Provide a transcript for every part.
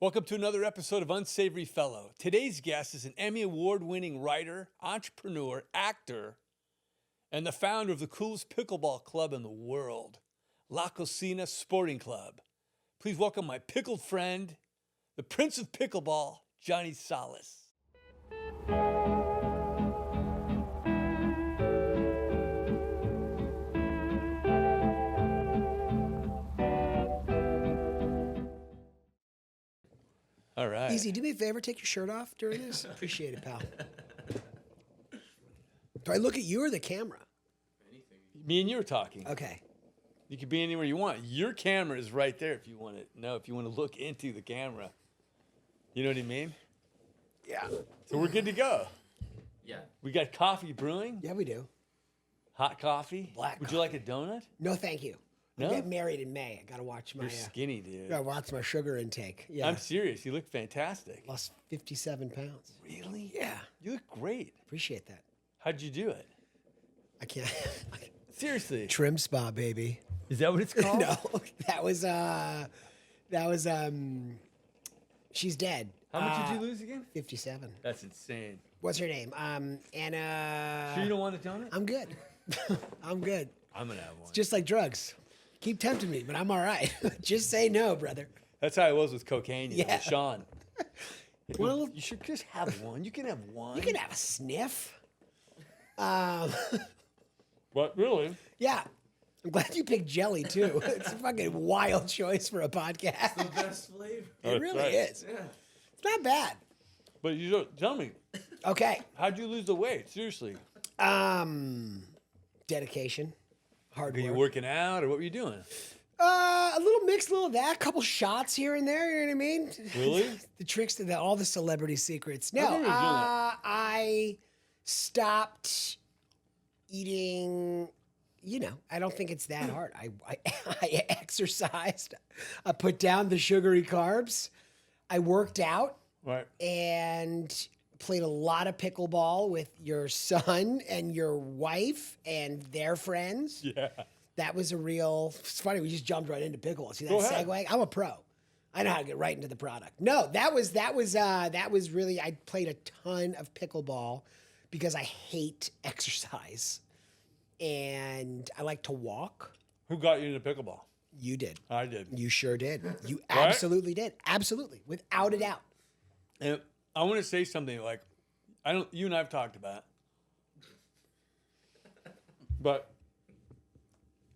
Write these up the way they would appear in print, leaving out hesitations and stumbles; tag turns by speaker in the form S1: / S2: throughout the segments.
S1: Welcome to another episode of Unsavory Fellow. Today's guest is an Emmy Award Winning writer, entrepreneur, actor, and the founder of the coolest pickleball club in the world, La Cocina Sporting Club. Please welcome my pickled friend, the Prince of Pickleball, Jonny Sollis. All right.
S2: Easy, do me a favor, take your shirt off during this. Appreciate it, pal. Do I look at you or the camera?
S1: Me and you are talking.
S2: Okay.
S1: You can be anywhere you want. Your camera is right there if you want to know, if you want to look into the camera. You know what I mean?
S2: Yeah.
S1: So we're good to go.
S3: Yeah.
S1: We got coffee brewing,
S2: Yeah, we do.
S1: hot coffee.
S2: Black
S1: Would you like a donut?
S2: No, thank you.
S1: No?
S2: I get married in May. I gotta watch my.
S1: You're skinny, dude.
S2: Gotta watch my sugar intake. Yeah.
S1: I'm serious. You look fantastic.
S2: Lost 57 pounds.
S1: Really?
S2: Yeah.
S1: You look great.
S2: Appreciate that.
S1: How'd you do it?
S2: I can't.
S1: Seriously.
S2: Trim spa, baby.
S1: Is that what it's called?
S2: No, that was she's dead.
S1: How much did you lose again?
S2: 57.
S1: That's insane.
S2: What's her name? Anna.
S1: Sure you don't want a donut?
S2: I'm good. I'm good.
S1: I'm going to have one.
S2: Just like drugs. Keep tempting me, but I'm all right. Just say no, brother.
S1: That's how I was with cocaine. You know,
S2: Yeah.
S1: with Sean.
S2: Well,
S1: You should just have one. You can have one.
S2: you can have a sniff.
S1: But really?
S2: Yeah. I'm glad you picked jelly, too. It's a fucking wild choice for a podcast.
S3: The best flavor.
S2: It really is.
S3: Yeah.
S2: It's not bad.
S1: But you don't tell me,
S2: Okay.
S1: how'd you lose the weight? Seriously.
S2: Dedication. Hard
S1: Were you
S2: work.
S1: working out or what were you doing?
S2: A little mix, a little of that. A couple shots here and there. You know what I mean?
S1: Really?
S2: The tricks to all the celebrity secrets. No,
S1: never been doing that.
S2: I stopped eating. You know, I don't think it's that hard. I exercised. I put down the sugary carbs. I worked out
S1: Right.
S2: and played a lot of pickleball with your son and your wife and their friends.
S1: Yeah.
S2: That was a real. It's funny. We just jumped right into pickleball. See that
S1: Go ahead.
S2: segue? I'm a pro. I know how to get right into the product. No, that was really. I played a ton of pickleball because I hate exercise, and I like to walk.
S1: Who got you into pickleball?
S2: You did.
S1: I did.
S2: You sure did. You
S1: Right?
S2: absolutely did. Absolutely, without a doubt.
S1: And I want to say something like, you and I have talked about it, but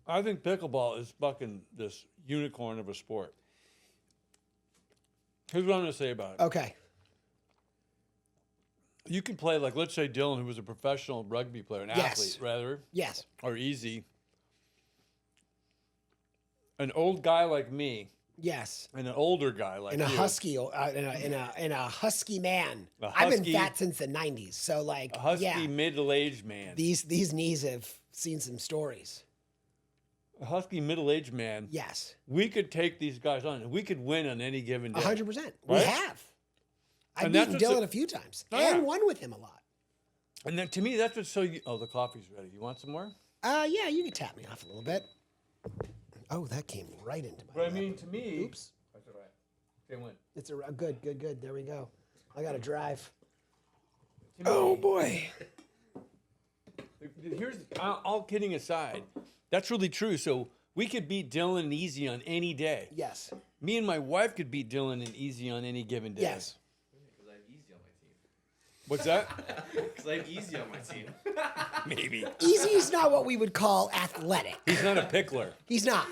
S1: I think pickleball is fucking this unicorn of a sport. Here's what I'm going to say about it.
S2: Okay.
S1: You can play, like, let's say Dylan, who was a professional rugby player, an
S2: Yes.
S1: athlete, rather,
S2: Yes.
S1: or Easy. An old guy like me
S2: Yes.
S1: and an older guy like
S2: And a
S1: you.
S2: husky, in a husky man.
S1: A
S2: I've been
S1: husky-
S2: fat since the '90s, so like,
S1: A husky
S2: yeah,
S1: middle-aged man.
S2: these knees have seen some stories.
S1: A husky middle-aged man.
S2: Yes,
S1: We could take these guys on, and we could win on any given day.
S2: 100%. We
S1: Right?
S2: have. I've
S1: And that's
S2: beaten
S1: what's
S2: Dylan
S1: so-
S2: a few times
S1: Oh, yeah.
S2: and won with him a lot.
S1: And then to me, that's what's so. Oh, the coffee's ready. You want some more?
S2: Yeah, you can tap me off a little bit. Oh, that came right into my.
S1: But I
S2: lap.
S1: mean, to me.
S2: Oops.
S1: That's all right. Okay, win.
S2: It's a good. There we go. I got to drive.
S1: To me,
S2: Oh boy.
S1: Here's all kidding aside. That's really true. So we could beat Dylan and Easy on any day.
S2: Yes.
S1: Me and my wife could beat Dylan and Easy on any given day.
S2: Yes.
S3: Because I have Easy on my team.
S1: What's that?
S3: Because I have Easy on my team.
S1: Maybe.
S2: Easy is not what we would call athletic.
S1: He's not a pickler.
S2: He's not.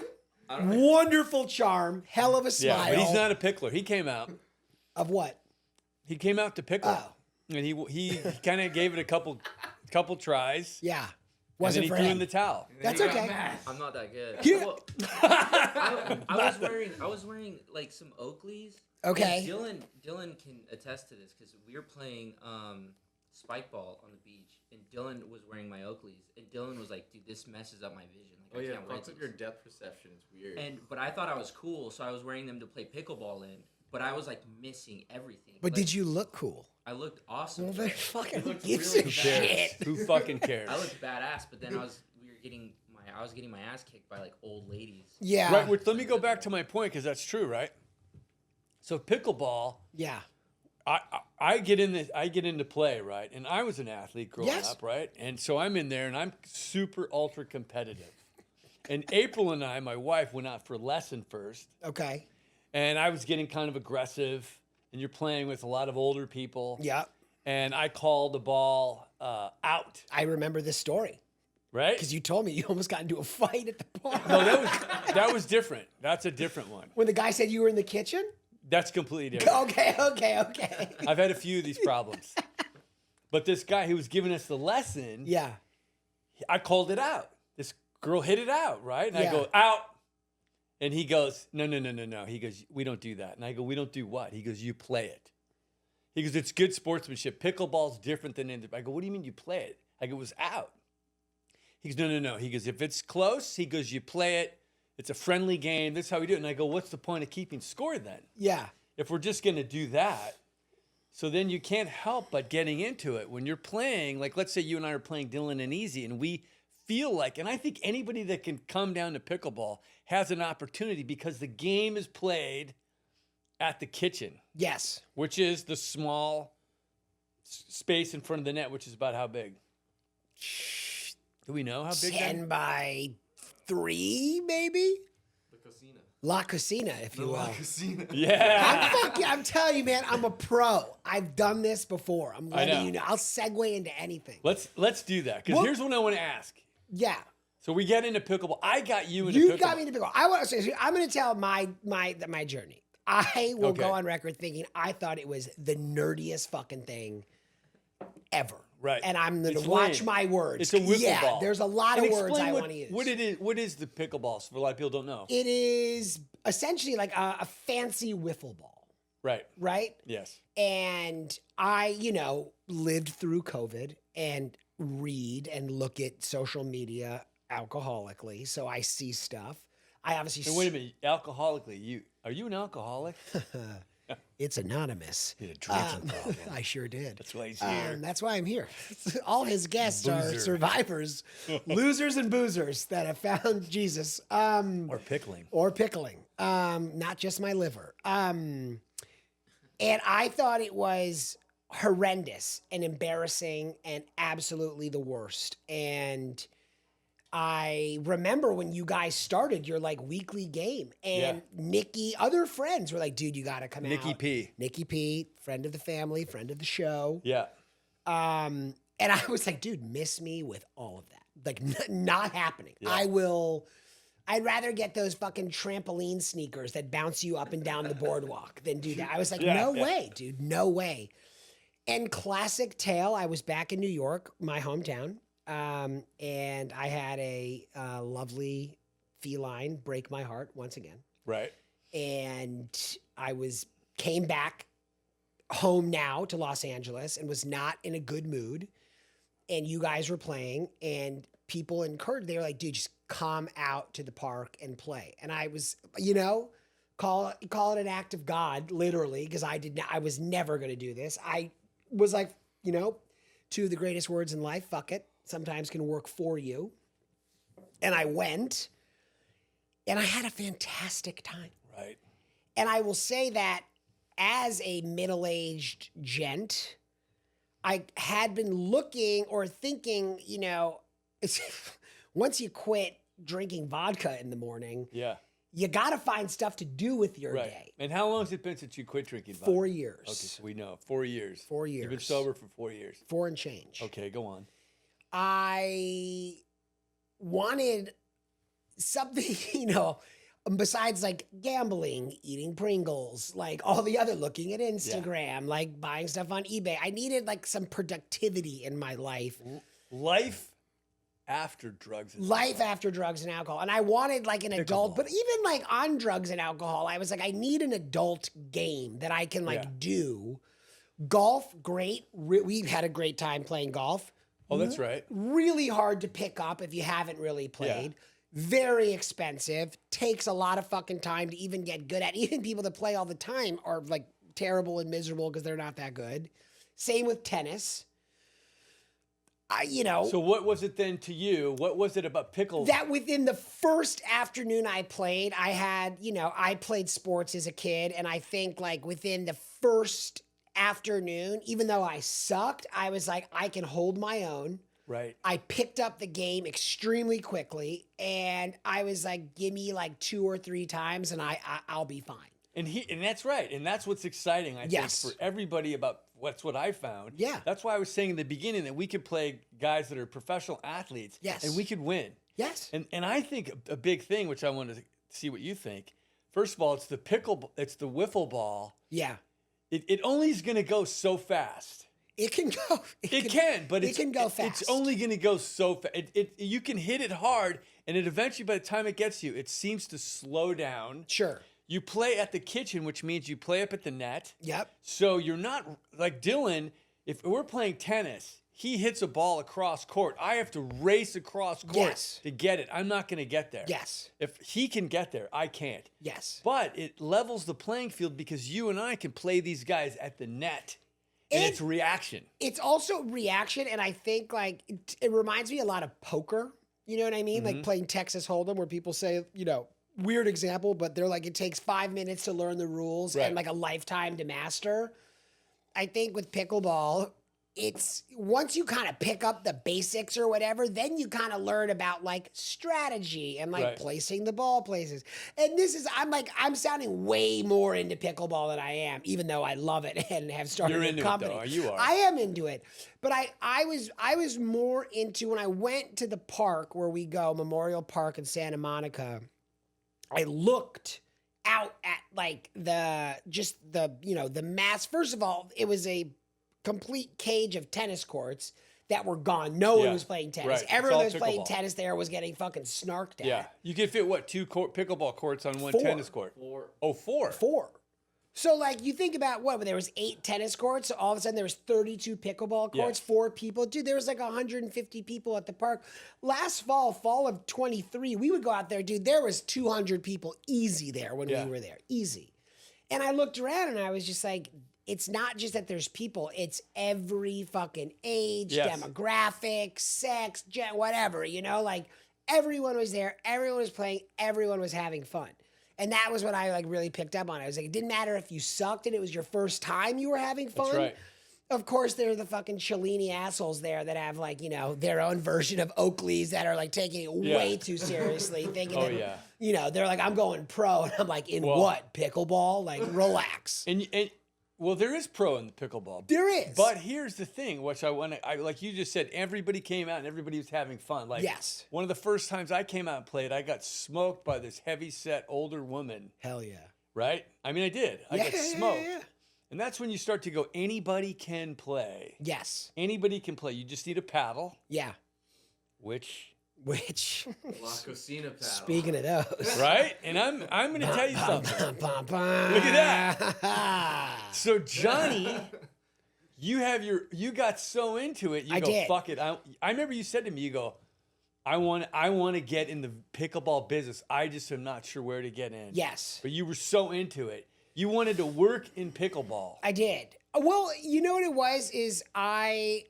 S2: Wonderful charm, hell of a smile.
S1: Yeah, but he's not a pickler. He came out.
S2: Of what?
S1: He came out to pickle.
S2: Oh.
S1: And he kind of gave it a couple tries.
S2: Yeah.
S1: And then
S2: Wasn't
S1: he
S2: for
S1: threw
S2: him.
S1: in the towel.
S2: That's okay.
S3: I'm not that good.
S2: Yeah.
S3: Well, I was wearing like some Oakleys.
S2: Okay.
S3: And Dylan can attest to this because we were playing spike ball on the beach, and Dylan was wearing my Oakleys, and Dylan was like, "Dude, this messes up my vision. Like, I can't wear
S4: Fucks up
S3: these."
S4: your depth perception. It's weird.
S3: But I thought I was cool, so I was wearing them to play pickleball in. But I was like missing everything.
S2: But
S3: Like,
S2: did you look cool?
S3: I looked awesome.
S2: Well, then fucking who
S3: looked
S2: gives
S3: really
S2: a
S3: bad.
S2: shit?
S1: Who fucking cares?
S3: I looked badass, but then I was getting my ass kicked by like old ladies.
S2: Yeah.
S1: Right, which let me go back to my point because that's true, right? So pickleball,
S2: Yeah.
S1: I get into play, right? And I was an athlete growing
S2: Yes.
S1: up, right? And so I'm in there and I'm super ultra competitive. And April and I, my wife, went out for a lesson first.
S2: Okay.
S1: And I was getting kind of aggressive. And you're playing with a lot of older people.
S2: Yeah.
S1: And I called the ball out.
S2: I remember this story
S1: Right?
S2: because you told me you almost got into a fight at the bar.
S1: No, that was different. That's a different one.
S2: When the guy said you were in the kitchen?
S1: That's completely different.
S2: Okay.
S1: I've had a few of these problems. But this guy who was giving us the lesson,
S2: Yeah.
S1: I called it out. This girl hit it out, right? And I
S2: Yeah.
S1: go, out. And he goes, no. He goes, we don't do that. And I go, we don't do what? He goes, you play it. He goes, it's good sportsmanship. Pickleball's different than I go, what do you mean you play it? I go, it was out. He goes, no. He goes, if it's close, he goes, you play it. It's a friendly game. This is how we do it. And I go, what's the point of keeping score then?
S2: Yeah.
S1: If we're just going to do that. So then you can't help but getting into it. When you're playing, like let's say you and I are playing Dylan and Easy, and we feel like, and I think anybody that can come down to pickleball has an opportunity because the game is played at the kitchen,
S2: Yes.
S1: which is the small space in front of the net, which is about how big? Do we know how big that
S2: 10 by 3, maybe?
S4: The casino.
S2: La Cocina, if you will.
S4: Casino.
S1: Yeah.
S2: I'm telling you, man, I'm a pro. I've done this before. I'm
S1: I
S2: letting
S1: know.
S2: you know. I'll segue into anything.
S1: Let's do that. Because
S2: Well-
S1: here's what I want to ask.
S2: Yeah.
S1: So we get into pickleball. I got you into
S2: You
S1: pickleball.
S2: got me into pickleball. I want to say, I'm going to tell my journey. I will
S1: Okay.
S2: go on record thinking I thought it was the nerdiest fucking thing ever.
S1: Right.
S2: And I'm going
S1: It's
S2: to watch
S1: lame.
S2: my words.
S1: It's a wiffle
S2: yeah,
S1: ball.
S2: there's a lot
S1: And
S2: of words
S1: explain
S2: I
S1: what-
S2: want to use.
S1: What is the pickleball? So a lot of people don't know.
S2: It is essentially like a fancy wiffle ball,
S1: Right.
S2: right?
S1: Yes.
S2: And I, lived through COVID and read and look at social media alcoholically. So I see stuff. I obviously
S1: And wait a minute, alcoholically, are you an alcoholic?
S2: It's anonymous.
S1: You had a drinking problem.
S2: I sure did.
S1: That's why he's here.
S2: That's why I'm here. All his guests are
S1: Boozer.
S2: survivors, losers and boozers that have found Jesus.
S1: Or pickling.
S2: Or pickling. Not just my liver. And I thought it was horrendous and embarrassing and absolutely the worst. And I remember when you guys started your like weekly game, and other friends were like, dude, you got to come
S1: Nikki
S2: out.
S1: P.
S2: Nikki P, friend of the family, friend of the show.
S1: Yeah.
S2: And I was like, dude, miss me with all of that. Like, not happening.
S1: Yeah.
S2: I'd rather get those fucking trampoline sneakers that bounce you up and down the boardwalk than do that. I was like, no way, dude, no way. And classic tale, I was back in New York, my hometown, and I had a lovely feline break my heart once again.
S1: Right.
S2: And I came back home now to Los Angeles and was not in a good mood. And you guys were playing, and people encouraged. They were like, "Dude, just come out to the park and play." And I was, call it an act of God, literally, because I was never going to do this. I was like, two of the greatest words in life, fuck it, sometimes can work for you. And I went, and I had a fantastic time.
S1: Right.
S2: And I will say that as a middle-aged gent, I had been looking or thinking, once you quit drinking vodka in the morning,
S1: Yeah.
S2: you got to find stuff to do with your
S1: Right.
S2: day.
S1: And how long has it been since you quit drinking vodka?
S2: 4 years.
S1: Okay, so we know. 4 years.
S2: 4
S1: You've been
S2: years.
S1: sober for 4 years.
S2: 4 and change.
S1: Okay, go on.
S2: I wanted something, besides like gambling, eating Pringles, like all the other, looking at Instagram, like buying stuff on eBay. I needed like some productivity in my life.
S1: Life after drugs. And
S2: Life after drugs and alcohol. And I wanted like an adult,
S1: Pickleball.
S2: but even like on drugs and alcohol, I was like, I need an adult game that I can like do. Golf, great. We've had a great time playing golf.
S1: Oh, that's right.
S2: Really hard to pick up if you haven't really played. Very expensive. Takes a lot of fucking time to even get good at. Even people that play all the time are like terrible and miserable because they're not that good. Same with tennis.
S1: So what was it then to you? What was it about pickle?
S2: That within the first afternoon I played, I had, I played sports as a kid, and I think like within the first afternoon, even though I sucked, I was like, I can hold my own.
S1: Right.
S2: I picked up the game extremely quickly, and I was like, give me like 2 or 3 times, and I'll be fine.
S1: And that's right. And that's what's exciting, I think, for everybody about what I found.
S2: Yeah.
S1: That's why I was saying in the beginning that we could play guys that are professional athletes.
S2: Yes.
S1: And we could win.
S2: Yes.
S1: And I think a big thing, which I wanted to see what you think. First of all, it's the wiffle ball.
S2: Yeah.
S1: It only is going to go so fast.
S2: It can go.
S1: It can, but
S2: it can go fast.
S1: It's only going to go so fast. You can hit it hard, and it eventually, by the time it gets you, it seems to slow down.
S2: Sure.
S1: You play at the kitchen, which means you play up at the net.
S2: Yep.
S1: So you're not like Dylan. If we're playing tennis, he hits a ball across court. I have to race across court to get it. I'm not going to get there.
S2: Yes.
S1: If he can get there, I can't.
S2: Yes.
S1: But it levels the playing field because you and I can play these guys at the net. And it's reaction.
S2: It's also reaction, and I think like it reminds me a lot of poker. You know what I mean? Like playing Texas Hold'em, where people say, weird example, but they're like, it takes 5 minutes to learn the rules and like a lifetime to master. I think with pickleball, it's once you kind of pick up the basics or whatever, then you kind of learn about like strategy and like placing the ball places. And I'm sounding way more into pickleball than I am, even though I love it and have started a company.
S1: It, though. You are.
S2: I am into it. But I was more into when I went to the park where we go, Memorial Park in Santa Monica. I looked out at like the mass. First of all, it was a complete cage of tennis courts that were gone. No one was playing tennis.
S1: Right.
S2: Everyone that was playing tennis there was getting fucking snarked at.
S1: Yeah. You could fit, 2 pickleball courts on one
S2: 4.
S1: tennis court?
S4: 4.
S1: Oh, 4.
S2: 4. So, like, you think about there was 8 tennis courts. So all of a sudden, there was 32 pickleball courts, 4 people. Dude, there was like 150 people at the park. Last fall of 23, we would go out there, dude. There was 200 people easy there when we were there. Easy. And I looked around and I was just like, it's not just that there's people. It's every fucking age, demographic, sex, whatever, like everyone was there. Everyone was playing. Everyone was having fun. And that was what I like really picked up on. I was like, it didn't matter if you sucked and it was your first time you were having fun.
S1: That's right.
S2: Of course, there are the fucking Cellini assholes there that have like, their own version of Oakleys that are like taking it way too seriously, thinking that, they're like, I'm going pro. And I'm like, in what? Pickleball? Like, relax.
S1: And well, there is pro in the pickleball.
S2: There is.
S1: But here's the thing, which I like you just said, everybody came out and everybody was having fun. Like, one of the first times I came out and played, I got smoked by this heavy-set older woman.
S2: Hell yeah.
S1: Right? I mean, I did. I got smoked.
S2: Yeah.
S1: And that's when you start to go, anybody can play.
S2: Yes.
S1: Anybody can play. You just need a paddle.
S2: Yeah.
S1: Which
S4: La Cocina paddle.
S2: Speaking of those.
S1: Right? And I'm going to tell you something. Look at that. So, Johnny, you got so into it. You go, fuck it. I remember you said to me, you go, I want to get in the pickleball business. I just am not sure where to get in.
S2: Yes.
S1: But you were so into it. You wanted to work in pickleball.
S2: I did. Well, you know what it was is I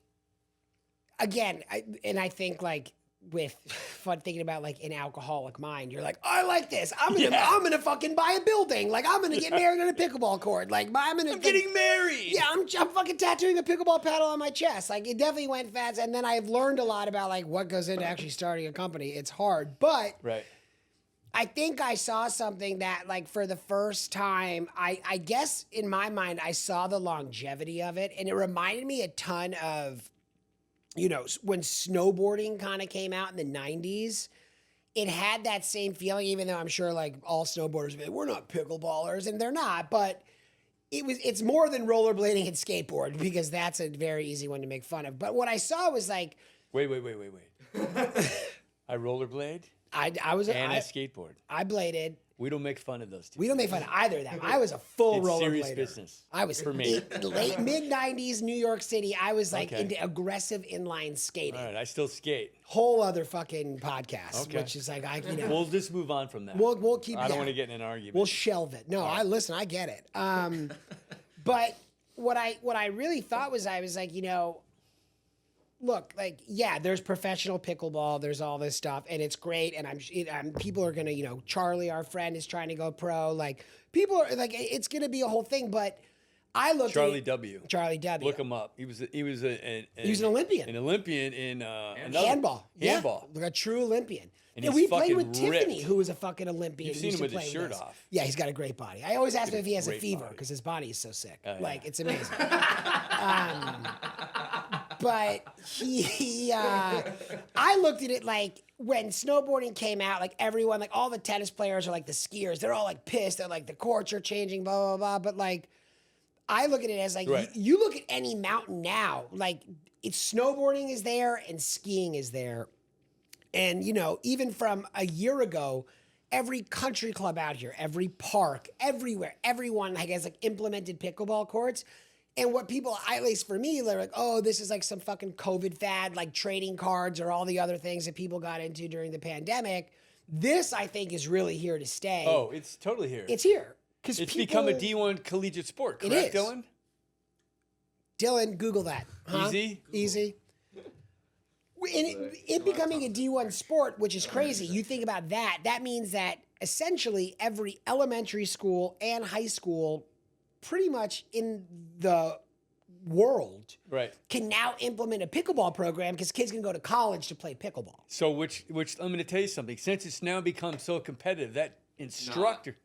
S2: think like with fun thinking about like an alcoholic mind, you're like, I like this. I'm gonna fucking buy a building. Like I'm gonna get married on a pickleball court. Like I'm
S1: getting married.
S2: Yeah, I'm fucking tattooing a pickleball paddle on my chest. Like it definitely went fast. And then I've learned a lot about like what goes into actually starting a company. It's hard, but I think I saw something that like for the first time, I guess in my mind, I saw the longevity of it. And it reminded me a ton of, when snowboarding kind of came out in the 90s, it had that same feeling, even though I'm sure like all snowboarders, we're not pickleballers, and they're not, but it's more than rollerblading and skateboard because that's a very easy one to make fun of. But what I saw was like...
S1: Wait. I rollerblade. I skateboard.
S2: I bladed.
S1: We don't make fun of those two.
S2: We don't make fun of either of them. I was a full rollerblader.
S1: Serious business.
S2: I was
S1: for me.
S2: Late mid-90s New York City. I was like into aggressive inline skating.
S1: All right, I still skate.
S2: Whole other fucking podcast, which is like
S1: We'll just move on from that.
S2: We'll keep.
S1: I don't want to get in an argument.
S2: We'll shelve it. No, I get it. But what I really thought was I was like, look, like, yeah, there's professional pickleball, there's all this stuff, and it's great. And people are gonna, Charlie, our friend, is trying to go pro. Like, people are like, it's gonna be a whole thing. But I looked
S1: Charlie
S2: at it,
S1: W.
S2: Charlie W.
S1: Look him up. He was an
S2: Olympian.
S1: An Olympian in
S2: Handball.
S1: Handball.
S2: Yeah, like a true Olympian.
S1: And
S2: Yeah,
S1: he's
S2: we played with
S1: fucking ripped.
S2: Tiffany, who was a fucking Olympian.
S1: You've
S2: who
S1: seen
S2: used
S1: him
S2: to
S1: with his
S2: play
S1: shirt
S2: us.
S1: off.
S2: Yeah, he's got a great body. I always ask him if he has a
S1: great
S2: fever
S1: body.
S2: because his body is so sick.
S1: Oh, yeah.
S2: Like, it's amazing. But I looked at it like when snowboarding came out, like everyone, like all the tennis players are like the skiers. They're all like pissed. They're like, the courts are changing, blah, blah, blah. But like, I look at it as like,
S1: Right.
S2: you look at any mountain now, like it's snowboarding is there and skiing is there. And, even from a year ago, every country club out here, every park, everywhere, everyone has like implemented pickleball courts. And what people, at least for me, they're like, oh, this is like some fucking COVID fad, like trading cards or all the other things that people got into during the pandemic. This, I think, is really here to stay.
S1: Oh, it's totally here.
S2: It's here.
S1: It's become a D1 collegiate sport, correct,
S2: is.
S1: Dylan?
S2: Dylan, Google that. Huh?
S1: Easy?
S2: Easy. It becoming a D1 sport, which is crazy. You think about that. That means that essentially every elementary school and high school pretty much in the world
S1: Right.
S2: can now implement a pickleball program because kids can go to college to play pickleball.
S1: So which I'm going to tell you something. Since it's now become so competitive, that instructor,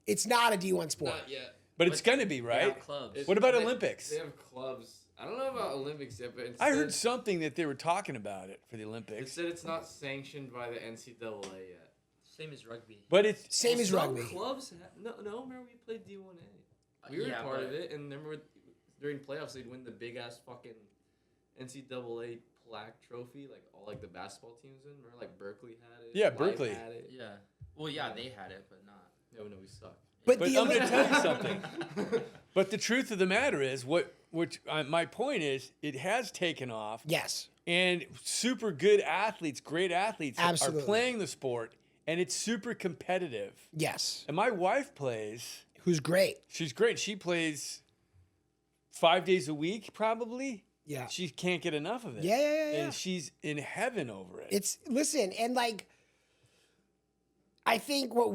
S2: It's not a D1 sport.
S4: Not yet.
S1: but it's going to be,
S3: They
S1: right?
S3: have clubs.
S1: What about
S4: They-
S1: Olympics?
S4: They have clubs. I don't know about Olympics yet, but
S1: I heard
S4: instead-
S1: something that they were talking about it for the
S4: They
S1: Olympics.
S4: said it's not sanctioned by the NCAA yet.
S3: Same as rugby.
S1: But it's
S2: Same as
S4: Some
S2: rugby.
S4: clubs no, remember we played D1A. We were
S3: Yeah,
S4: part of
S3: but-
S4: it, and remember during playoffs they'd win the big ass fucking NCAA plaque trophy, like all like the basketball teams in. Remember, like Berkeley had it.
S1: Yeah,
S4: Live
S1: Berkeley.
S4: had it.
S3: Yeah. Well, yeah, they had it, but not.
S4: No, we sucked.
S1: But
S2: the
S1: I'm going to
S2: Olymp-
S1: tell you something. But the truth of the matter is, my point is, it has taken off,
S2: Yes.
S1: and super good athletes, great athletes,
S2: Absolutely.
S1: are playing the sport, and it's super competitive.
S2: Yes.
S1: And my wife plays.
S2: Who's great.
S1: She's great. She plays 5 days a week, probably.
S2: Yeah.
S1: She can't get enough of it.
S2: Yeah.
S1: And she's in heaven over it.
S2: Listen, and like, I think what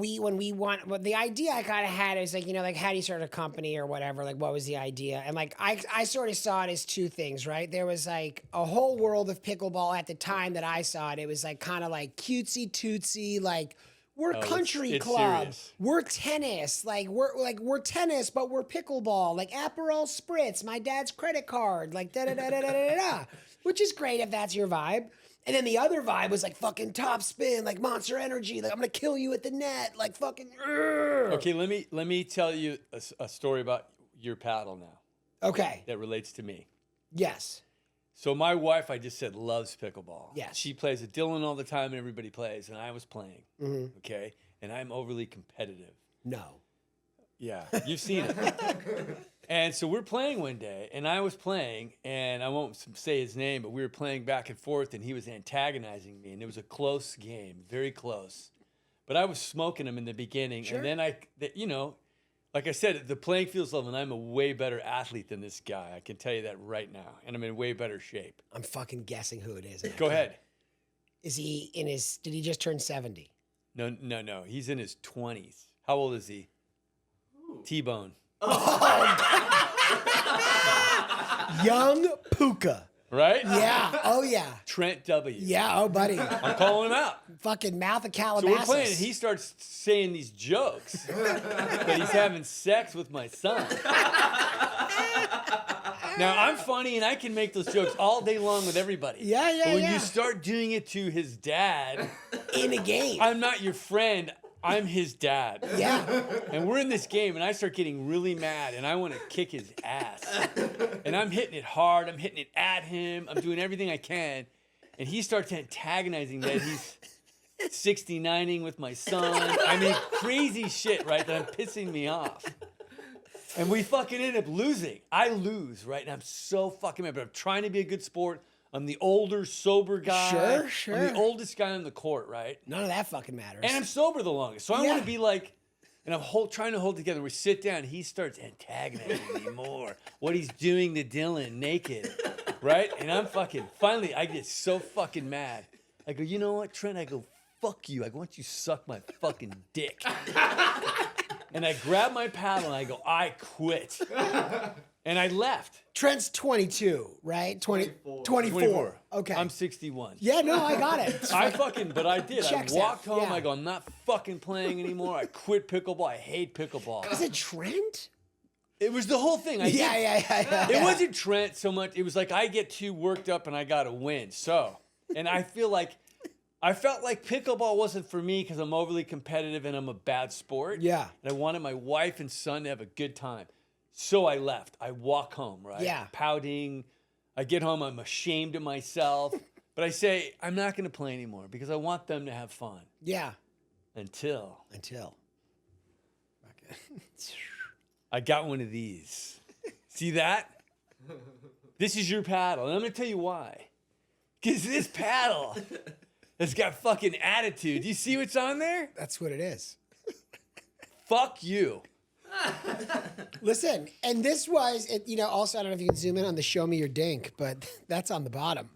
S2: the idea I kind of had is like, like how do you start a company or whatever? Like, what was the idea? And like, I sort of saw it as two things, right? There was like a whole world of pickleball at the time that I saw it. It was like kind of like cutesy tootsy, like we're country
S1: it's
S2: club,
S1: serious.
S2: we're tennis, we're tennis, but we're pickleball, like Aperol Spritz, my dad's credit card, like da da da da da da da, which is great if that's your vibe. And then the other vibe was like fucking top spin, like Monster Energy, like I'm gonna kill you at the net, like fucking.
S1: Okay, let me tell you a story about your paddle now
S2: Okay.
S1: that relates to me.
S2: Yes.
S1: So my wife, I just said, loves pickleball.
S2: Yes.
S1: She plays with Dylan all the time, and everybody plays, and I was playing.
S2: Mm-hmm.
S1: Okay, and I'm overly competitive.
S2: No.
S1: Yeah, you've seen it. And so we're playing one day, and I was playing, and I won't say his name, but we were playing back and forth, and he was antagonizing me, and it was a close game, very close. But I was smoking him in the beginning,
S2: Sure.
S1: and then like I said, the playing field's level, and I'm a way better athlete than this guy. I can tell you that right now, and I'm in way better shape.
S2: I'm fucking guessing who it is.
S1: Go ahead.
S2: Is he did he just turn 70?
S1: No. He's in his 20s. How old is he? T-Bone.
S2: Young Puka.
S1: Right?
S2: Yeah. Oh, yeah.
S1: Trent W.
S2: Yeah. Oh, buddy.
S1: I'm calling him out.
S2: Fucking mouth of
S1: So
S2: Calabasas.
S1: we're playing, and he starts saying these jokes that he's having sex with my son. Now, I'm funny, and I can make those jokes all day long with everybody.
S2: Yeah,
S1: But when
S2: yeah.
S1: you start doing it to his dad,
S2: In a game.
S1: I'm not your friend. I'm his dad.
S2: Yeah.
S1: And we're in this game, and I start getting really mad, and I want to kick his ass. And I'm hitting it hard. I'm hitting it at him. I'm doing everything I can. And he starts antagonizing that he's 69ing with my son. I mean, crazy shit, right? That I'm pissing me off. And we fucking end up losing. I lose, right? And I'm so fucking mad, but I'm trying to be a good sport. I'm the older, sober guy.
S2: Sure.
S1: I'm the oldest guy on the court, right?
S2: None of that fucking matters.
S1: And I'm sober the longest. So I want
S2: Yeah.
S1: to be like, and I'm trying to hold together. We sit down. He starts antagonizing me more. What he's doing to Dylan naked, right? And I'm finally, I get so fucking mad. I go, you know what, Trent? I go, fuck you. I go, why don't you suck my fucking dick? And I grab my paddle and I go, I quit. And I left.
S2: Trent's 22, right? 24.
S1: 24.
S2: Okay.
S1: I'm 61.
S2: Yeah, no, I got it.
S1: But I did.
S2: Checks
S1: I walked
S2: out,
S1: home.
S2: yeah.
S1: I go, I'm not fucking playing anymore. I quit pickleball. I hate pickleball.
S2: Was it Trent?
S1: It was the whole thing.
S2: Yeah.
S1: It wasn't Trent so much. It was like I get too worked up and I got to win. So, and I felt like pickleball wasn't for me because I'm overly competitive and I'm a bad sport.
S2: Yeah.
S1: And I wanted my wife and son to have a good time. So I left. I walk home, right?
S2: Yeah.
S1: Pouting. I get home. I'm ashamed of myself. But I say, I'm not going to play anymore because I want them to have fun.
S2: Yeah.
S1: Until
S2: Okay.
S1: I got one of these. See that? This is your paddle. And I'm going to tell you why. Because this paddle has got fucking attitude. Do you see what's on there?
S2: That's what it is.
S1: Fuck you.
S2: Listen, and this was, also, I don't know if you can zoom in on the show me your dink, but that's on the bottom.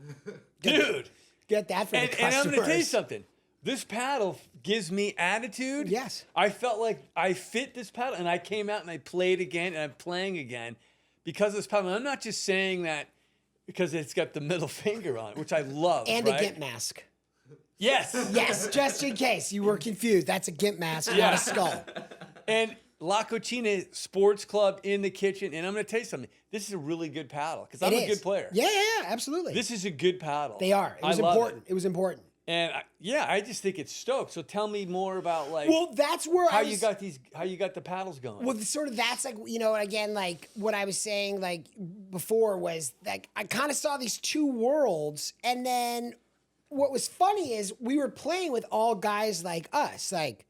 S1: Dude.
S2: Get that for the customers.
S1: And I'm going to tell you something. This paddle gives me attitude.
S2: Yes.
S1: I felt like I fit this paddle, and I came out and I played again, and I'm playing again because of this paddle. And I'm not just saying that because it's got the middle finger on it, which I love.
S2: And
S1: right?
S2: a GIMP mask.
S1: Yes.
S2: Yes, just in case you were confused. That's a GIMP mask, not a skull.
S1: And La Cocina Sports Club in the kitchen. And I'm going to tell you something. This is a really good paddle because I'm a good player.
S2: Yeah, absolutely.
S1: This is a good paddle.
S2: They are. It was important. It was important.
S1: And I just think it's stoked. So tell me more about
S2: Well, that's where
S1: how you got the paddles going.
S2: Well, that's like, again, like what I was saying like before was like I kind of saw these two worlds, and then what was funny is we were playing with all guys like us, like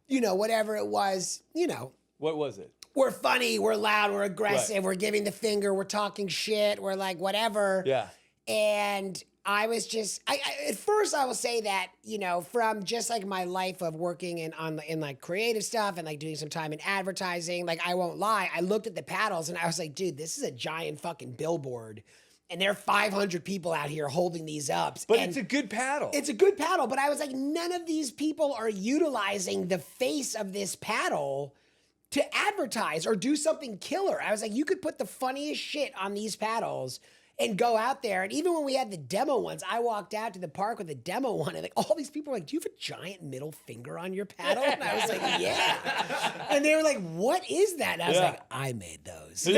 S2: whatever it was,
S1: What was it?
S2: We're funny, we're loud, we're aggressive, We're giving the finger, we're talking shit, we're like whatever.
S1: Yeah.
S2: And I was just, at first I will say that, from just like my life of working in like creative stuff and like doing some time in advertising, like I won't lie, I looked at the paddles and I was like, dude, this is a giant fucking billboard. And there are 500 people out here holding these up.
S1: But it's a good paddle.
S2: It's a good paddle, but I was like, none of these people are utilizing the face of this paddle to advertise or do something killer. I was like, you could put the funniest shit on these paddles and go out there. And even when we had the demo ones, I walked out to the park with the demo one, and like all these people were like, do you have a giant middle finger on your paddle? And I was like, yeah. And they were like, what is that? And I was like, I made those.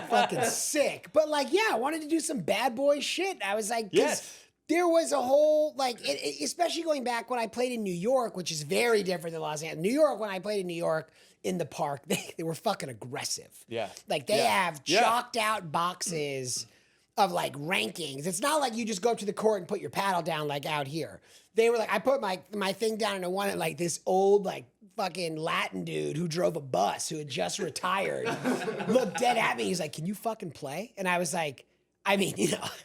S2: Fucking sick. But like, I wanted to do some bad boy shit. I was like, there was a whole, like, especially going back when I played in New York, which is very different than Los Angeles. New York, when I played in New York in the park, they were fucking aggressive. Yeah. Like, they have chalked out boxes of, like, rankings. It's not like you just go up to the court and put your paddle down, like, out here. They were like, I put my thing down and I wanted, like, this old, like, fucking Latin dude who drove a bus who had just retired looked dead at me. He's like, can you fucking play? And I was like, I mean,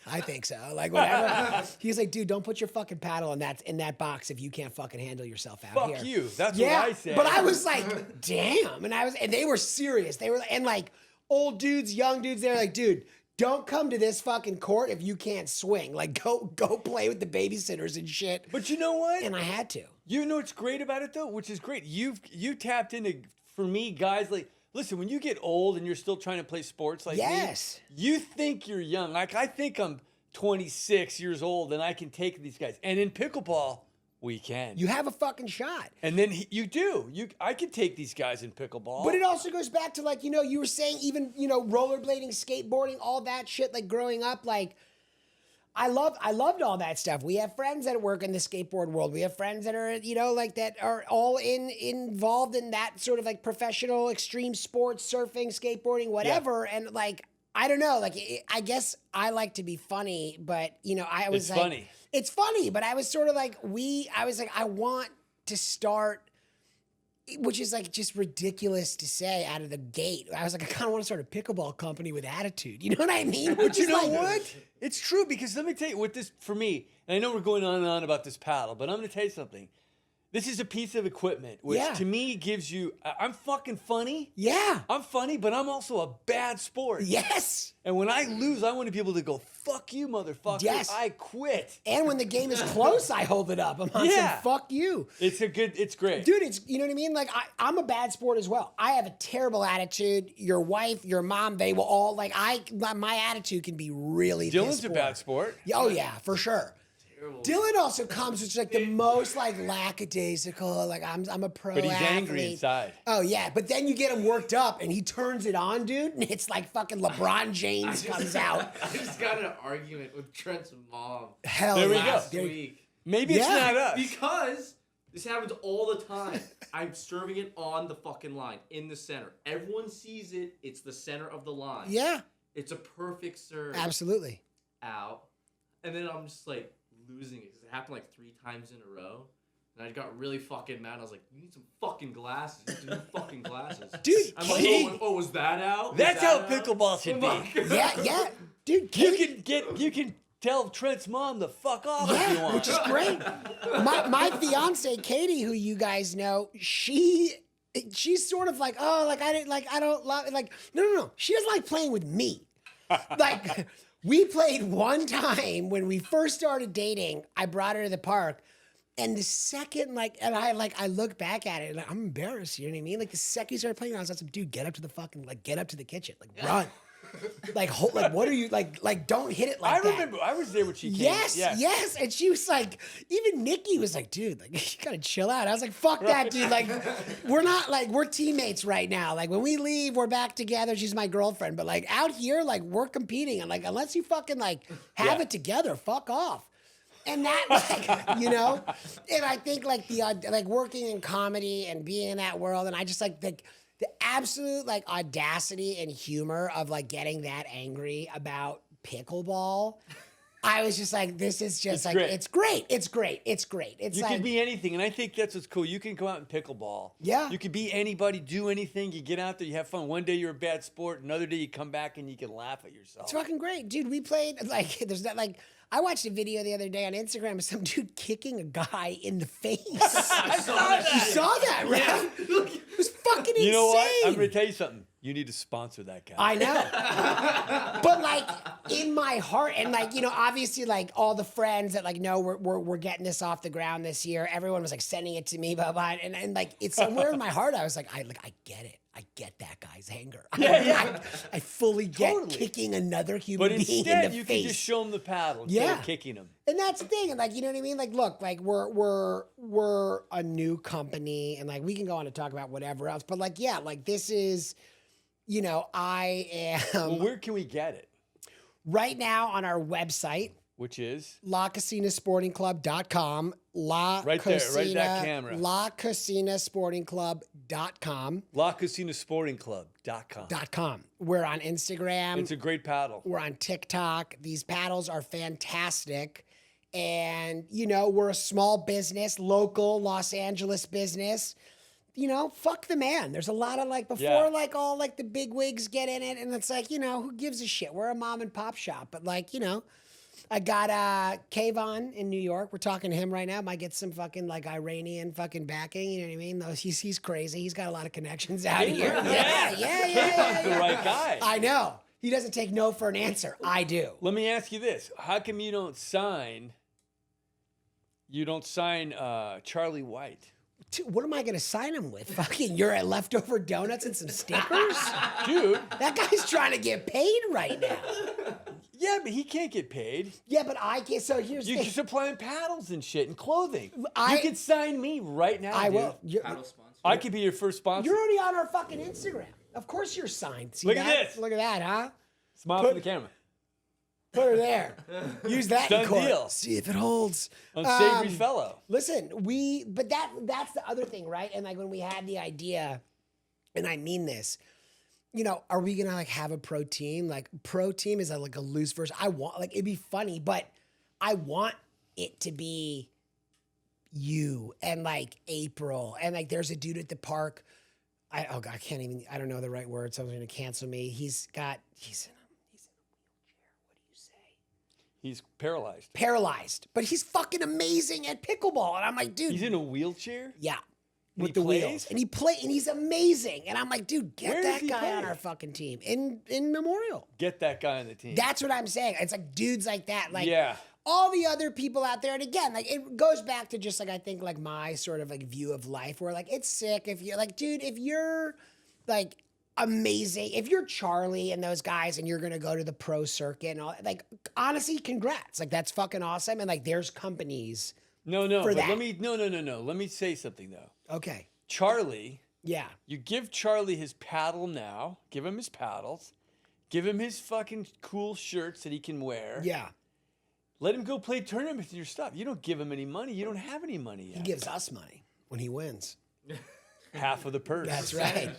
S2: I think so. Like, whatever. He's like, dude, don't put your fucking paddle in that box if you can't fucking handle yourself out here.
S1: Fuck you. That's what I said.
S2: But I was like, damn. And they were serious. They were, and like old dudes, young dudes, they're like, dude, don't come to this fucking court if you can't swing. Like, go play with the babysitters and shit.
S1: But you know what?
S2: And I had to.
S1: You know what's great about it though, which is great. You tapped into, for me, guys like. Listen, when you get old and you're still trying to play sports like me, you think you're young. Like, I think I'm 26 years old and I can take these guys. And in pickleball, we can.
S2: You have a fucking shot.
S1: And then you do. I can take these guys in pickleball.
S2: But it also goes back to, like, you were saying even, rollerblading, skateboarding, all that shit, like, growing up, like, I loved all that stuff. We have friends that work in the skateboard world. We have friends that are, like that are all involved in that sort of like professional extreme sports, surfing, skateboarding, whatever. Yeah. And like, I don't know, like, I guess I like to be funny, but I was
S1: it's funny.
S2: It's funny, but I was sort of like, I want to start, which is like just ridiculous to say out of the gate. I was like, I kind of want to start a pickleball company with attitude. You know what I mean?
S1: But you know what? It's true, because let me tell you what this, for me, and I know we're going on and on about this paddle, but I'm going to tell you something. This is a piece of equipment, which
S2: Yeah.
S1: to me gives you. I'm fucking funny.
S2: Yeah.
S1: I'm funny, but I'm also a bad sport.
S2: Yes.
S1: And when I lose, I want to be able to go, fuck you, motherfucker.
S2: Yes.
S1: I quit.
S2: And when the game is close, I hold it up. I'm on
S1: Yeah.
S2: some fuck you.
S1: It's great.
S2: Dude, you know what I mean? Like, I'm a bad sport as well. I have a terrible attitude. Your wife, your mom, they will all, like, my attitude can be really
S1: Dylan's
S2: piss
S1: a
S2: poor.
S1: bad sport.
S2: Oh, yeah, for sure. Dylan also comes with like the most like lackadaisical, like I'm a pro
S1: But he's
S2: athlete.
S1: angry inside.
S2: Oh yeah, but then you get him worked up and he turns it on, dude, and it's like fucking LeBron James comes out.
S4: I just got in an argument with Trent's mom
S2: Hell
S1: There we
S2: yeah.
S1: go.
S4: last
S2: There-
S4: week.
S1: Maybe it's
S2: Yeah.
S1: not us.
S4: Because this happens all the time. I'm serving it on the fucking line, in the center. Everyone sees it. It's the center of the line.
S2: Yeah,
S4: It's a perfect serve.
S2: absolutely.
S4: Out. And then I'm just like losing it because it happened like 3 times in a row. And I got really fucking mad. I was like, you need some fucking glasses. You need some new fucking glasses.
S2: Dude,
S4: I'm like,
S2: Kate-
S4: oh, was that out? Was
S1: That's
S4: that
S1: how
S4: out?
S1: pickleball should be.
S2: Yeah, dude.
S1: You can tell Trent's mom to fuck off if you
S2: Yeah,
S1: want.
S2: which is great. My fiance Katie, who you guys know, she's sort of like, oh, like I don't love like no. She doesn't like playing with me. Like we played one time when we first started dating. I brought her to the park. And the second, I look back at it, and I'm embarrassed. You know what I mean? Like the second you started playing, I was like, "Dude, get up to the kitchen, like run, like what are you like? Don't hit it like
S1: I
S2: that."
S1: remember I was there when she came.
S2: Yes. And she was like, even Nikki was like, dude, like, you gotta chill out. I was like, fuck that, dude. Like, we're teammates right now. Like, when we leave, we're back together. She's my girlfriend. But like out here, like, we're competing. And like, unless you fucking like have it together, fuck off. And that, like, you know, and I think like like working in comedy and being in that world, and I just like the absolute like audacity and humor of like getting that angry about pickleball. I was just like, this is just like,
S1: great.
S2: it's great. It's great. It's great. It's
S1: You
S2: like,
S1: can be anything, and I think that's what's cool. You can go out and pickleball.
S2: Yeah.
S1: You can be anybody, do anything. You get out there, you have fun. One day you're a bad sport, another day you come back and you can laugh at yourself.
S2: it's fucking great. Dude, we played, like, there's that, like, I watched a video the other day on Instagram of some dude kicking a guy in the face.
S1: I saw that.
S2: You saw that, right? It was fucking insane.
S1: You know what? I'm going to tell you something. You need to sponsor that guy.
S2: I know. But like in my heart, and like, you know, obviously like all the friends that like know we're getting this off the ground this year. Everyone was like sending it to me, blah, blah, and like it's somewhere in my heart. I was like, I get it. I get that guy's anger. I fully get
S1: Totally.
S2: kicking another human
S1: But
S2: being
S1: instead,
S2: in the
S1: you
S2: face.
S1: can just show him the paddle instead
S2: Yeah.
S1: of kicking him.
S2: And that's the thing, and like, you know what I mean? Like, look, like we're a new company, and like we can go on to talk about whatever else, but like, yeah, like this is, you know, I am
S1: Well, where can we get it?
S2: right now on our website,
S1: Which is?
S2: LaCasinaSportingClub.com.
S1: Right there, right that camera.
S2: LaCasinaSportingClub.com.
S1: LaCasinaSportingClub.com.
S2: We're on Instagram.
S1: It's a great paddle.
S2: We're on TikTok. These paddles are fantastic. And, you know, we're a small business, local Los Angeles business. You know, fuck the man. There's a lot of like, before
S1: Yeah.
S2: like all like the big wigs get in it, and it's like, you know, who gives a shit? We're a mom and pop shop. But like, you know, I got Kayvon in New York. We're talking to him right now. Might get some fucking like Iranian fucking backing. You know what I mean? He's crazy. He's got a lot of connections out here.
S1: Yeah.
S2: Yeah.
S1: The right guy.
S2: I know. He doesn't take no for an answer. I do.
S1: Let me ask you this. How come you don't sign Charlie White?
S2: Dude, what am I going to sign him with? Fucking you're at leftover donuts and some stickers?
S1: Dude.
S2: That guy's trying to get paid right now.
S1: Yeah, but he can't get paid.
S2: Yeah, but I can't. So here's
S1: You're
S2: the thing.
S1: supplying paddles and shit and clothing.
S2: I-
S1: You could sign me right now.
S2: I
S1: dude.
S2: will.
S3: Paddle sponsor.
S1: I could be your first sponsor.
S2: You're already on our fucking Instagram. Of course you're signed. See
S1: Look at
S2: that?
S1: this.
S2: Look at that, huh?
S1: Smile
S2: Put-
S1: for the camera.
S2: Put her there. Use that in
S1: Done
S2: court.
S1: deal.
S2: See if it holds.
S1: Unsavory fellow.
S2: Listen, but that's the other thing, right? And like when we had the idea, and I mean this, you know, are we gonna like have a pro team? Like pro team is like a loose version. I want like it'd be funny, but I want it to be you and like April and like there's a dude at the park. I don't know the right word. Someone's gonna cancel me. He's in a wheelchair. What do you say?
S1: He's paralyzed.
S2: Paralyzed. But he's fucking amazing at pickleball. And I'm like, dude.
S1: He's in a wheelchair?
S2: Yeah.
S1: And
S2: With
S1: he
S2: the
S1: plays?
S2: wheels. And he's amazing. And I'm like, dude, get
S1: Where does
S2: that
S1: he
S2: guy
S1: play?
S2: on our fucking team. In Memorial.
S1: Get that guy on the team.
S2: That's what I'm saying. It's like dudes like that. Like
S1: Yeah.
S2: all the other people out there. And again, like it goes back to just like I think like my sort of like view of life where like it's sick if you're like, dude, if you're like amazing, if you're Charlie and those guys and you're gonna go to the pro circuit and all, like honestly, congrats. Like that's fucking awesome. And like there's companies.
S1: No,
S2: for
S1: but
S2: that.
S1: let me no. Let me say something though.
S2: Okay.
S1: Charlie,
S2: Yeah.
S1: you give Charlie his paddle now. Give him his paddles. Give him his fucking cool shirts that he can wear.
S2: Yeah.
S1: Let him go play tournaments with your stuff. You don't give him any money. You don't have any money yet.
S2: He gives us money when he wins.
S1: half of the purse.
S2: That's right.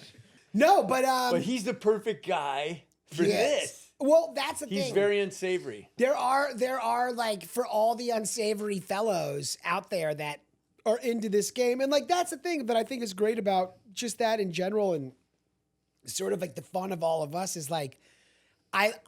S2: No,
S1: But he's the perfect guy for
S2: yes.
S1: this.
S2: Well, that's the thing.
S1: He's very unsavory.
S2: There are like for all the unsavory fellows out there that are into this game. And like that's the thing that I think is great about just that in general and sort of like the fun of all of us is like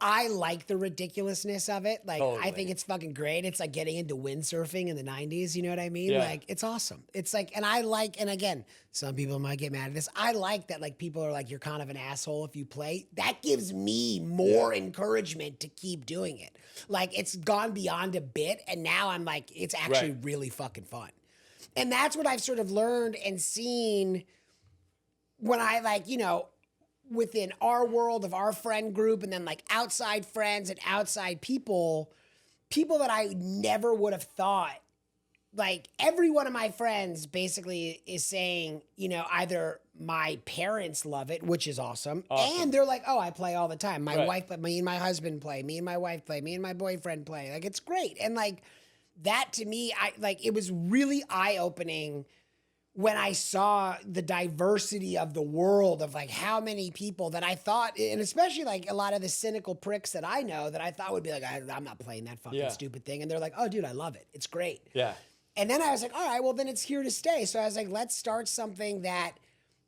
S2: I like the ridiculousness of it. Like I
S1: Totally.
S2: think it's fucking great. It's like getting into windsurfing in the 90s, you know what I mean?
S1: Yeah.
S2: Like it's awesome. It's like and again, some people might get mad at this. I like that like people are like you're kind of an asshole if you play. That gives me more encouragement to keep doing it. Like it's gone beyond a bit and now I'm like it's actually
S1: Right.
S2: really fucking fun. And that's what I've sort of learned and seen when I like, you know, within our world of our friend group and then like outside friends and outside people that I never would have thought, like every one of my friends basically is saying, you know, either my parents love it, which is awesome. And they're like, oh, I play all the time. My
S1: Right.
S2: wife, me and my husband play, me and my wife play, me and my boyfriend play. Like, it's great. And like that to me, it was really eye-opening when I saw the diversity of the world of like how many people that I thought, and especially like a lot of the cynical pricks that I know that I thought would be like, I'm not playing that fucking
S1: Yeah.
S2: stupid thing. And they're like, oh, dude, I love it. It's great.
S1: Yeah.
S2: And then I was like, all right, well, then it's here to stay. So I was like, let's start something that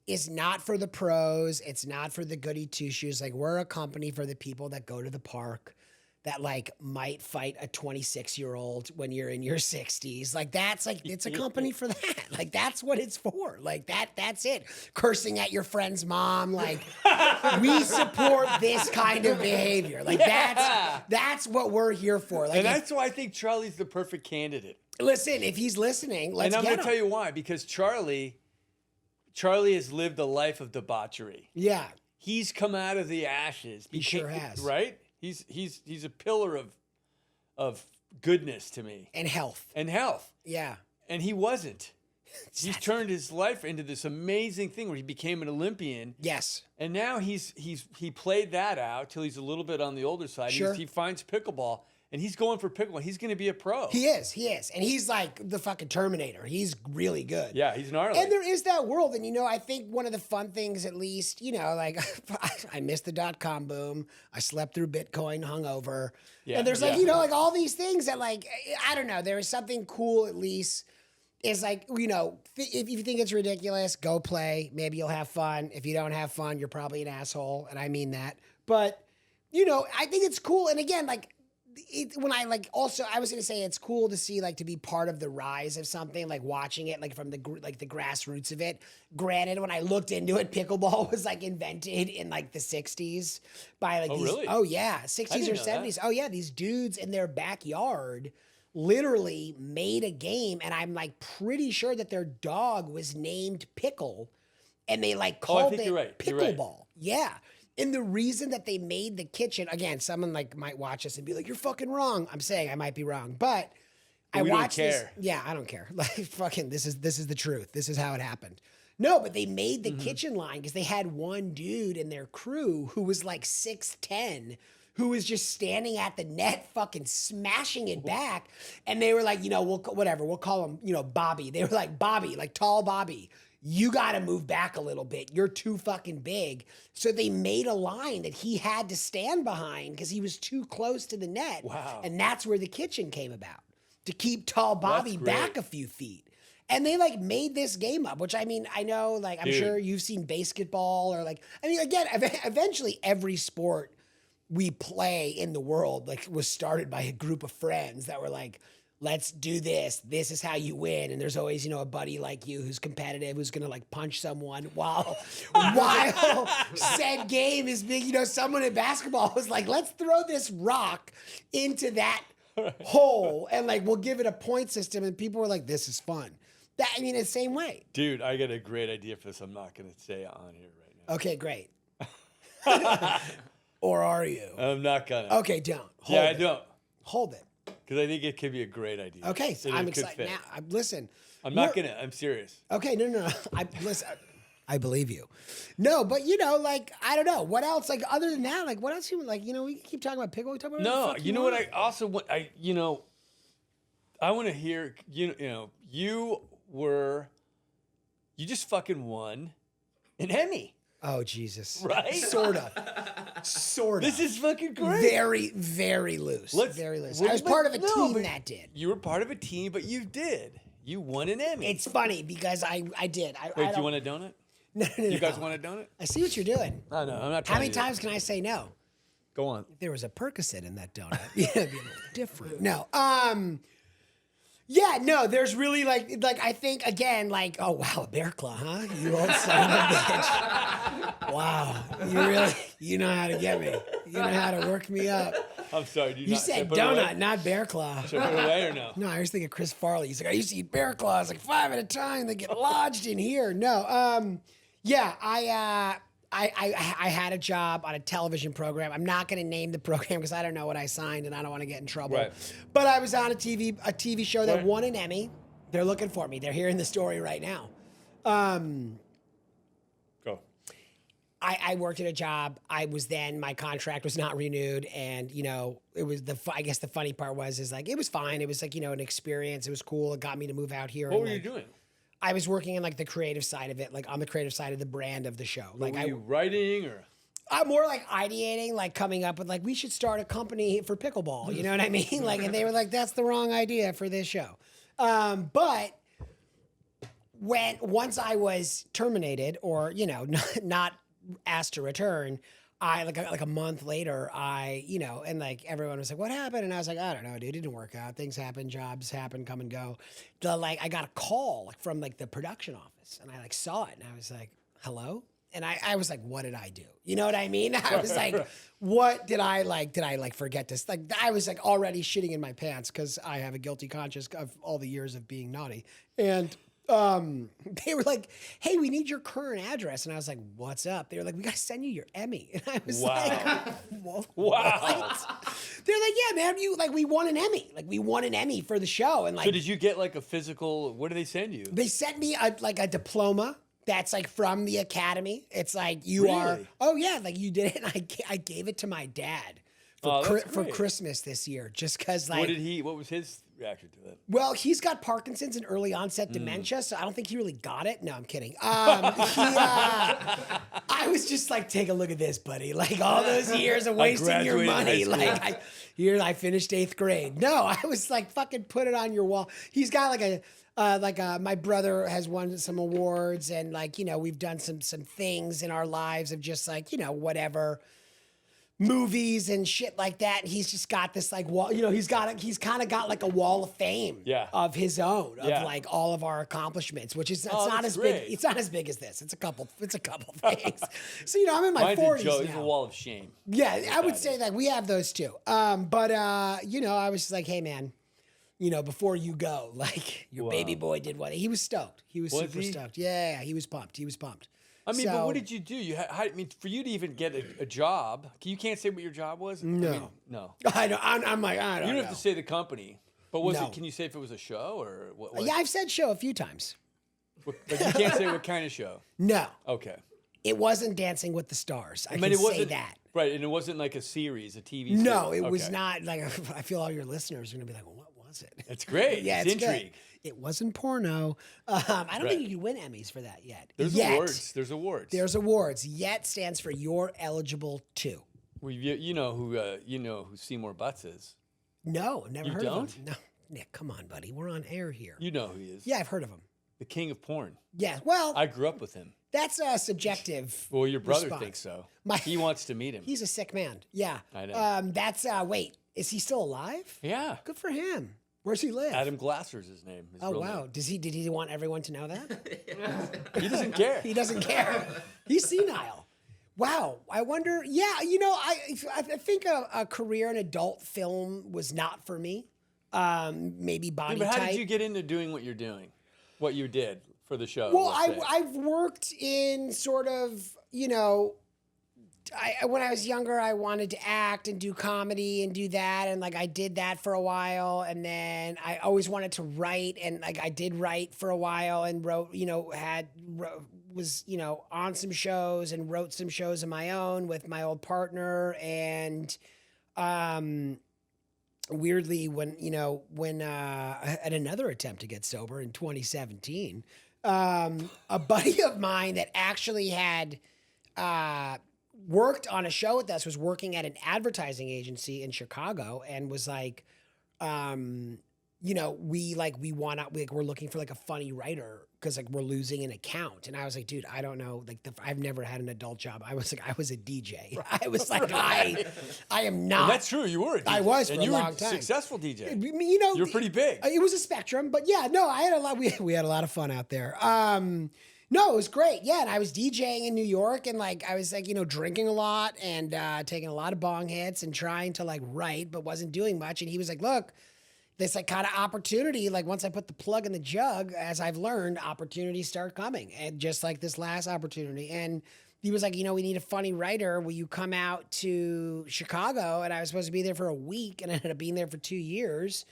S2: is not for the pros. It's not for the goody two-shoes. Like, we're a company for the people that go to the park that, like, might fight a 26-year-old when you're in your 60s. Like, that's, like, it's a company for that. Like, that's what it's for. Like, that's it. Cursing at your friend's mom. Like, we support this kind of behavior. Like, that's what we're here for. Like,
S1: And that's why I think Charlie's the perfect candidate.
S2: listen, if he's listening, let's
S1: And I'm
S2: get
S1: going to
S2: him.
S1: tell you why. Because Charlie has lived a life of debauchery.
S2: Yeah.
S1: He's come out of the ashes.
S2: He sure has.
S1: Right? He's a pillar of goodness to me
S2: And health.
S1: and health.
S2: Yeah.
S1: And he wasn't. He's turned his life into this amazing thing where he became an Olympian.
S2: Yes.
S1: And now he played that out till he's a little bit on the older side.
S2: Sure.
S1: He finds pickleball and he's going for pickleball. He's going to be a pro.
S2: He is. And he's like the fucking Terminator. He's really good.
S1: Yeah, he's gnarly.
S2: And there is that world. And, you know, I think one of the fun things, at least, you know, like I missed the .com boom. I slept through Bitcoin hungover.
S1: Yeah,
S2: And there's like,
S1: yeah.
S2: you know, like all these things that like, I don't know, there is something cool at least. Is like, you know, if you think it's ridiculous, go play. Maybe you'll have fun. If you don't have fun, you're probably an asshole. And I mean that. But, you know, I think it's cool. And again, like, when I like also, I was going to say it's cool to see like to be part of the rise of something, like watching it like from the grassroots of it. Granted, when I looked into it, pickleball was like invented in like the 60s by like
S1: really?
S2: oh yeah, 60s
S1: didn't
S2: or
S1: know that.
S2: 70s. Oh yeah, these dudes in their backyard literally made a game, and I'm like pretty sure that their dog was named Pickle, and they like called
S1: think
S2: it
S1: you're right. You're right.
S2: Pickleball. Yeah. And the reason that they made the kitchen, again, someone like might watch this and be like, you're fucking wrong. I'm saying I might be wrong, but I
S1: we don't
S2: watched this.
S1: care.
S2: Yeah, I don't care. Like fucking this is the truth. This is how it happened. No, but they made
S1: Mm-hmm.
S2: the kitchen line because they had one dude in their crew who was like 6'10", who was just standing at the net fucking smashing it back. And they were like, you know, we'll call him, you know, Bobby. They were like, Bobby, like tall Bobby, you got to move back a little bit. You're too fucking big. So they made a line that he had to stand behind because he was too close to the net.
S1: Wow.
S2: And that's where the kitchen came about, to keep tall Bobby
S1: great.
S2: back a few feet. And they like made this game up, which I mean, I know, like, I'm
S1: Dude.
S2: sure you've seen basketball or like, I mean, again, eventually every sport we play in the world like was started by a group of friends that were like, let's do this. This is how you win. And there's always, a buddy like you who's competitive, who's gonna like punch someone while said game is being, someone in basketball was like, let's throw this rock into that hole and like we'll give it a point system. And people were like, this is fun. It's the same way.
S1: Dude, I got a great idea for this. I'm not gonna say it on here right now.
S2: Okay, great. Or are you?
S1: I'm not gonna.
S2: Okay, don't. Hold
S1: I
S2: it.
S1: don't.
S2: Hold it.
S1: Because I think it could be a great idea.
S2: Okay, so
S1: And
S2: I'm
S1: it could
S2: excited
S1: fit.
S2: now. Listen.
S1: I'm not gonna. I'm serious.
S2: Okay, no. Listen. I believe you. No, but I don't know. What else? Like other than that, like what else you like, we keep talking about pickleball, we talk about
S1: No,
S2: whatever the fuck
S1: you know what?
S2: want.
S1: I also want. I want to hear. You just fucking won an Emmy,
S2: Oh Jesus.
S1: right?
S2: Sort of.
S1: This is fucking great.
S2: Very, very loose. Very loose. I was part of a team that did.
S1: You were part of a team, but you did. You won an Emmy.
S2: It's funny because I did.
S1: Wait, do you want a donut?
S2: No.
S1: You guys want a donut?
S2: I see what you're doing.
S1: Oh, no, I'm not trying
S2: How many
S1: to do
S2: times can I say no?
S1: that. Go on.
S2: If there was a Percocet in that donut, it'd be a little different. No. Yeah, no, there's really like I think again, like, oh wow, a bear claw, huh? You old son of a bitch. Wow. You know how to get me. You know how to work me up.
S1: I'm sorry.
S2: You said donut, not bear claw.
S1: Should I put it away or no?
S2: No, I was thinking Chris Farley. He's like, I used to eat bear claws like 5 at a time. They get lodged in here. No, yeah, I had a job on a television program. I'm not going to name the program because I don't know what I signed and I don't want to get in trouble.
S1: Right.
S2: But I was on a TV show that
S1: Right.
S2: won an Emmy. They're looking for me. They're hearing the story right now.
S1: Go.
S2: I worked at a job. My contract was not renewed. And, it was I guess the funny part is like, it was fine. It was like, an experience. It was cool. It got me to move out here.
S1: What
S2: and,
S1: were you
S2: like,
S1: doing?
S2: I was working in like the creative side of it, like on the creative side of the brand of the show. Like
S1: Were you writing or?
S2: I'm more like ideating, like coming up with like, we should start a company for pickleball. You know what I mean? Like, and they were like, that's the wrong idea for this show. But once I was terminated or, not asked to return, I like a month later, and like everyone was like, what happened? And I was like, I don't know, dude, it didn't work out. Things happen, jobs happen, come and go. I got a call from like the production office and I like saw it and I was like, hello? And I was like, what did I do? You know what I mean? I was like, what did I forget this? Like I was like already shitting in my pants because I have a guilty conscience of all the years of being naughty. And they were like, hey, we need your current address. And I was like, what's up? They were like, we got to send you your Emmy. And I was like, what?
S1: Wow.
S2: They're like, yeah, man, we won an Emmy. Like we won an Emmy for the show. And like,
S1: So did you get like a physical? What did they send you?
S2: they sent me a diploma. That's like from the academy. It's like you are.
S1: Really?
S2: Oh yeah, like you did it. And I gave it to my dad for
S1: Oh, that's
S2: for
S1: great.
S2: Christmas this year, just because like.
S1: What was his reaction to that?
S2: Well, he's got Parkinson's and early onset dementia, so I don't think he really got it. No, I'm kidding. I was just like, take a look at this, buddy. Like all those years of wasting your
S1: graduated
S2: money.
S1: high school.
S2: Like I finished 8th grade. No, I was like, fucking put it on your wall. He's got my brother has won some awards and like, we've done some things in our lives of just like, whatever. Movies and shit like that. And he's just got this like wall, he's kind of got like a wall of fame of his own, of like all of our accomplishments, which is, it's not as
S1: great.
S2: big. It's not as big as this. It's a couple things. So, I'm in my
S1: Mine's
S2: 40s
S1: a joke.
S2: now.
S1: It's a wall of shame.
S2: Yeah, I would say that we have those too. But I was just like, hey man, before you go, like your baby boy did what he was stoked. He was super stoked. Yeah, he was pumped.
S1: I mean, but what did you do? For you to even get a job, you can't say what your job was?
S2: No.
S1: No.
S2: I know. I'm like, I don't know.
S1: You don't have to say the company. But
S2: No.
S1: can you say if it was a show or what?
S2: Yeah, I've said show a few times.
S1: But you can't say what kind of show.
S2: No.
S1: Okay.
S2: It wasn't Dancing with the Stars. I
S1: mean,
S2: can
S1: it
S2: say
S1: wasn't
S2: that.
S1: Right, and it wasn't like a series, a TV series.
S2: No, it was
S1: Okay.
S2: not. Like, I feel all your listeners are going to be like, well, what was it?
S1: It's great.
S2: Yeah,
S1: it's
S2: it's
S1: intrigue.
S2: good. It wasn't porno. I don't
S1: Right.
S2: think you can win Emmys for that yet.
S1: There's
S2: Yet.
S1: awards. There's awards.
S2: There's awards. Yet stands for you're eligible to.
S1: Well, you know who Seymour Butts is.
S2: No, never
S1: You
S2: heard of
S1: don't?
S2: him. No, Nick, come on, buddy. We're on air here.
S1: You know who he is.
S2: Yeah, I've heard of him.
S1: the king of porn.
S2: Yeah. Well,
S1: I grew up with him.
S2: that's subjective.
S1: Well, your brother
S2: response.
S1: thinks so.
S2: My-
S1: He wants to meet him.
S2: He's a sick man. Yeah.
S1: I know.
S2: That's wait. Is he still alive?
S1: Yeah.
S2: Good for him. Where's he live?
S1: Adam Glasser's his name. His
S2: Oh
S1: real
S2: wow.
S1: name.
S2: Did he want everyone to know that?
S1: He doesn't care.
S2: He doesn't care. He's senile. Wow. I wonder. Yeah. You know, I think a career in adult film was not for me. Maybe
S1: Yeah,
S2: body
S1: but how
S2: type.
S1: did you get into doing what you're doing? What you did for the show?
S2: Well,
S1: let's say?
S2: I've worked in sort of, you know, when I was younger, I wanted to act and do comedy and do that. And like, I did that for a while. And then I always wanted to write. And like, I did write for a while and wrote, you know, was, you know, on some shows and wrote some shows of my own with my old partner. And, weirdly, when I had another attempt to get sober in 2017, a buddy of mine that actually had worked on a show with us was working at an advertising agency in Chicago and was like, you know, we're looking for like a funny writer because like we're losing an account. And I was like, dude, I don't know. Like I've never had an adult job. I was a DJ. I was like, I am not.
S1: And that's true. You were a DJ.
S2: I was for
S1: and
S2: a
S1: you
S2: long
S1: were a
S2: time.
S1: successful DJ.
S2: You know,
S1: You're pretty big.
S2: It was a spectrum, but yeah, no, I had a lot. We had a lot of fun out there. No, it was great. Yeah, and I was DJing in New York, and like I was like, you know, drinking a lot and taking a lot of bong hits and trying to like write, but wasn't doing much. And he was like, look, this like kind of opportunity, like once I put the plug in the jug, as I've learned, opportunities start coming. And just like this last opportunity. And he was like, you know, we need a funny writer. Will you come out to Chicago? And I was supposed to be there for a week and I ended up being there for 2 years.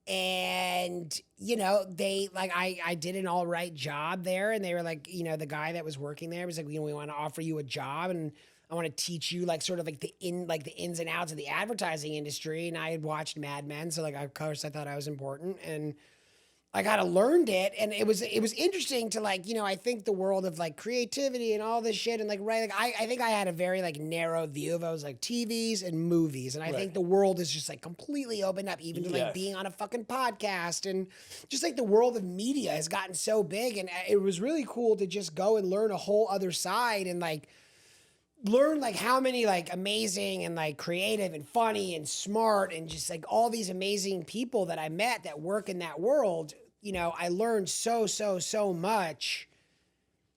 S2: And, you know, they like, I did an all right job there. And they were like, you know, the guy that was working there was like, you know, we want to offer you a job and I want to teach you like sort of like the ins and outs of the advertising industry. And I had watched Mad Men. So like, of course I thought I was important and I kind of learned it. And it was interesting to like, you know, I think the world of like creativity and all this shit and like, right. Like I think I had a very like narrow view of, I was like TVs and movies. And I think the world is just like completely opened up even to like being on a fucking podcast and just like the world of media has gotten so big. And it was really cool to just go and learn a whole other side and like, learn like how many like amazing and like creative and funny and smart and just like all these amazing people that I met that work in that world. You know, I learned so much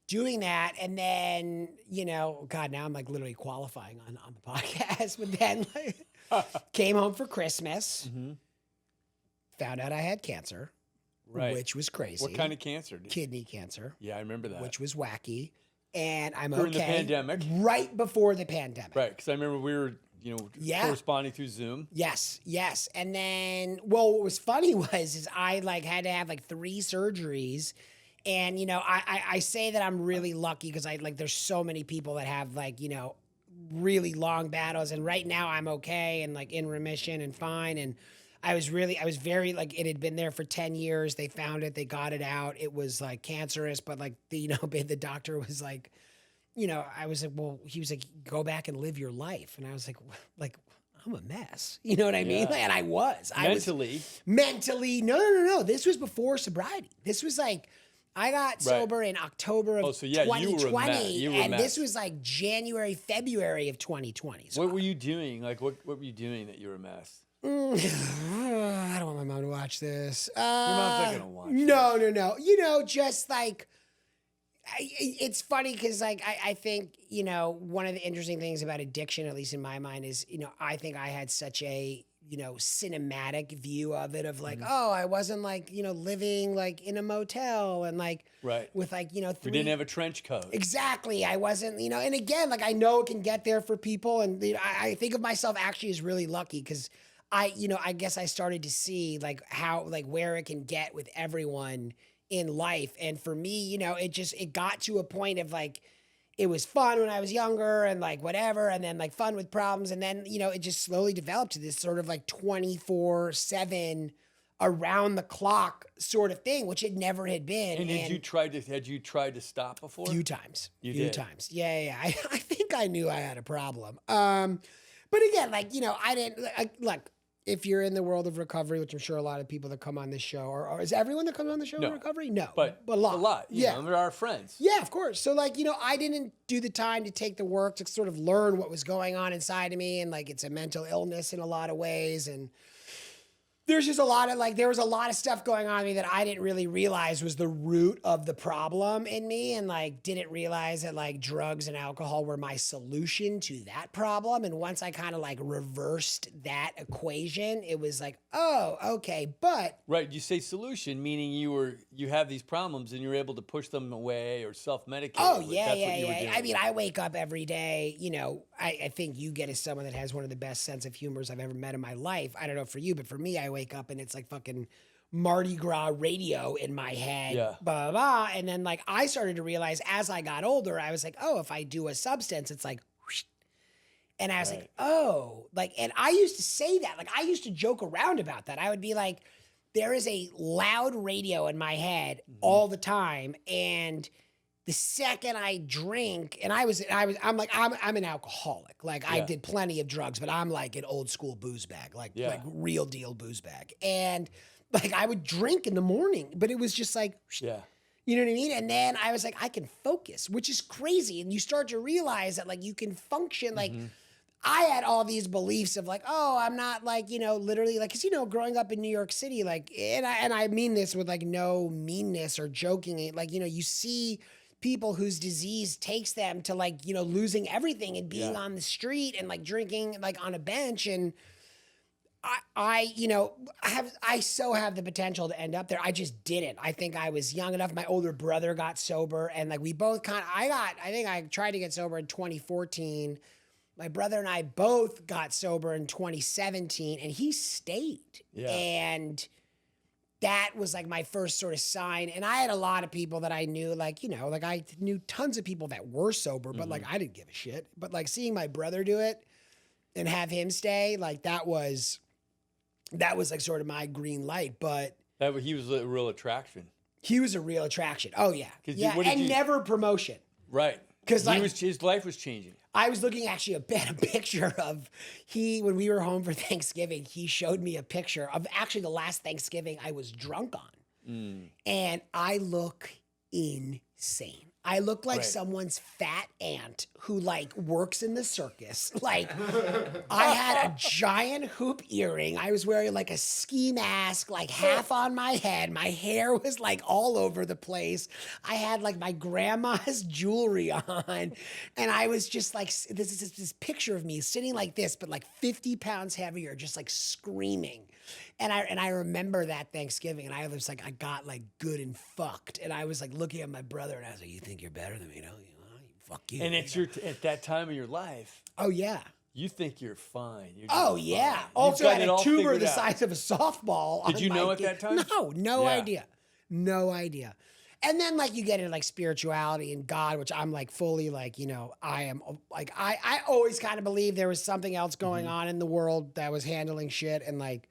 S2: doing that. And then, you know, God, now I'm like literally qualifying on the podcast, but then like, came home for Christmas, found out I had cancer, which was crazy.
S1: What kind of cancer?
S2: Kidney cancer.
S1: Yeah, I remember that.
S2: Which was wacky. And I'm
S1: During
S2: okay.
S1: the pandemic?
S2: Right before the pandemic.
S1: Right, because I remember we were, you know, corresponding through Zoom.
S2: Yes. And then, well, what was funny is I like had to have like 3 surgeries. And, you know, I say that I'm really lucky because I like, there's so many people that have like, you know, really long battles. And right now I'm okay and like in remission and fine. And I was very like, it had been there for 10 years. They found it, they got it out. It was like cancerous, but like, the doctor was like, you know, I was like, well, he was like, go back and live your life. And I was like, I'm a mess. You know what I mean? And I was. Mentally. No. This was before sobriety. This was like, I got sober in October of 2020. And this was like January, February of 2020. So
S1: what were you doing? Like, what were you doing that you were a mess?
S2: I don't want my mom to watch this.
S1: Your mom's not gonna watch
S2: No. You know, just like, it's funny because like, I think, you know, one of the interesting things about addiction, at least in my mind, is, you know, I think I had such a, you know, cinematic view of it of like, oh, I wasn't like, you know, living like in a motel and like, with like, you know,
S1: we didn't have a trench coat.
S2: Exactly. I wasn't, you know, and again, like I know it can get there for people. And you know, I think of myself actually as really lucky because I guess I started to see like how, like where it can get with everyone in life. And for me, you know, it got to a point of like, it was fun when I was younger and like whatever. And then like fun with problems. And then, you know, it just slowly developed to this sort of like 24/7 around the clock sort of thing, which it never had been.
S1: And had you tried to stop before?
S2: Few times.
S1: Few
S2: times. Yeah. I think I knew I had a problem. But again, like, you know, I didn't look, if you're in the world of recovery, which I'm sure a lot of people that come on this show, or is everyone that comes on the show in recovery? No,
S1: but
S2: a lot.
S1: A lot. You know, they're our friends.
S2: Yeah, of course. So like, I didn't do the time to take the work to sort of learn what was going on inside of me. And like, it's a mental illness in a lot of ways. And there's just there was a lot of stuff going on in me that I didn't really realize was the root of the problem in me, and like didn't realize that like drugs and alcohol were my solution to that problem. And once I kind of like reversed that equation, it was like, oh, okay. But
S1: right, you say solution, meaning you have these problems and you're able to push them away or self-medicate.
S2: Oh yeah, yeah. I mean, I wake up every day, I think you get as someone that has one of the best sense of humors I've ever met in my life. I don't know for you, but for me, I wake up and it's like fucking Mardi Gras radio in my head, blah, blah, blah. And then like I started to realize as I got older, I was like, oh, if I do a substance, it's like, whoosh. And I was like, oh, like, and I used to say that, like I used to joke around about that. I would be like, there is a loud radio in my head all the time. And the second I drink, and I'm an alcoholic. Like I did plenty of drugs, but I'm like an old school booze bag, like real deal booze bag. And like I would drink in the morning, but it was just like, you know what I mean? And then I was like, I can focus, which is crazy. And you start to realize that like you can function like, I had all these beliefs of like, oh, I'm not like, literally like, cause growing up in New York City, like, and I mean this with like no meanness or joking, like, you see people whose disease takes them to like, losing everything and being on the street and like drinking like on a bench. And I so have the potential to end up there. I just didn't. I think I was young enough. My older brother got sober and like we both I think I tried to get sober in 2014. My brother and I both got sober in 2017 and he stayed. Yeah. And that was like my first sort of sign. And I had a lot of people that I knew, like, like I knew tons of people that were sober, but like I didn't give a shit. But like seeing my brother do it and have him stay, like that was like sort of my green light. But
S1: he was a real attraction.
S2: He was a real attraction. Oh yeah. Never promotion.
S1: Right. Because like, his life was changing.
S2: I was looking actually at a picture of when we were home for Thanksgiving, he showed me a picture of actually the last Thanksgiving I was drunk on. And I look insane. I look like someone's fat aunt who like works in the circus. Like I had a giant hoop earring. I was wearing like a ski mask, like half on my head. My hair was like all over the place. I had like my grandma's jewelry on. And I was just like, this picture of me sitting like this, but like 50 pounds heavier, just like screaming. And I remember that Thanksgiving, and I was like, I got like good and fucked, and I was like looking at my brother, and I was like, "You think you're better than me? Fuck you."
S1: And it's at that time of your life.
S2: Oh yeah.
S1: You think you're fine.
S2: Yeah. Also, I had a tumor the size of a softball.
S1: Did you know at that time?
S2: No idea. No idea. And then like you get into like spirituality and God, which I'm like fully like, I am like, I always kind of believe there was something else going on in the world that was handling shit. And like,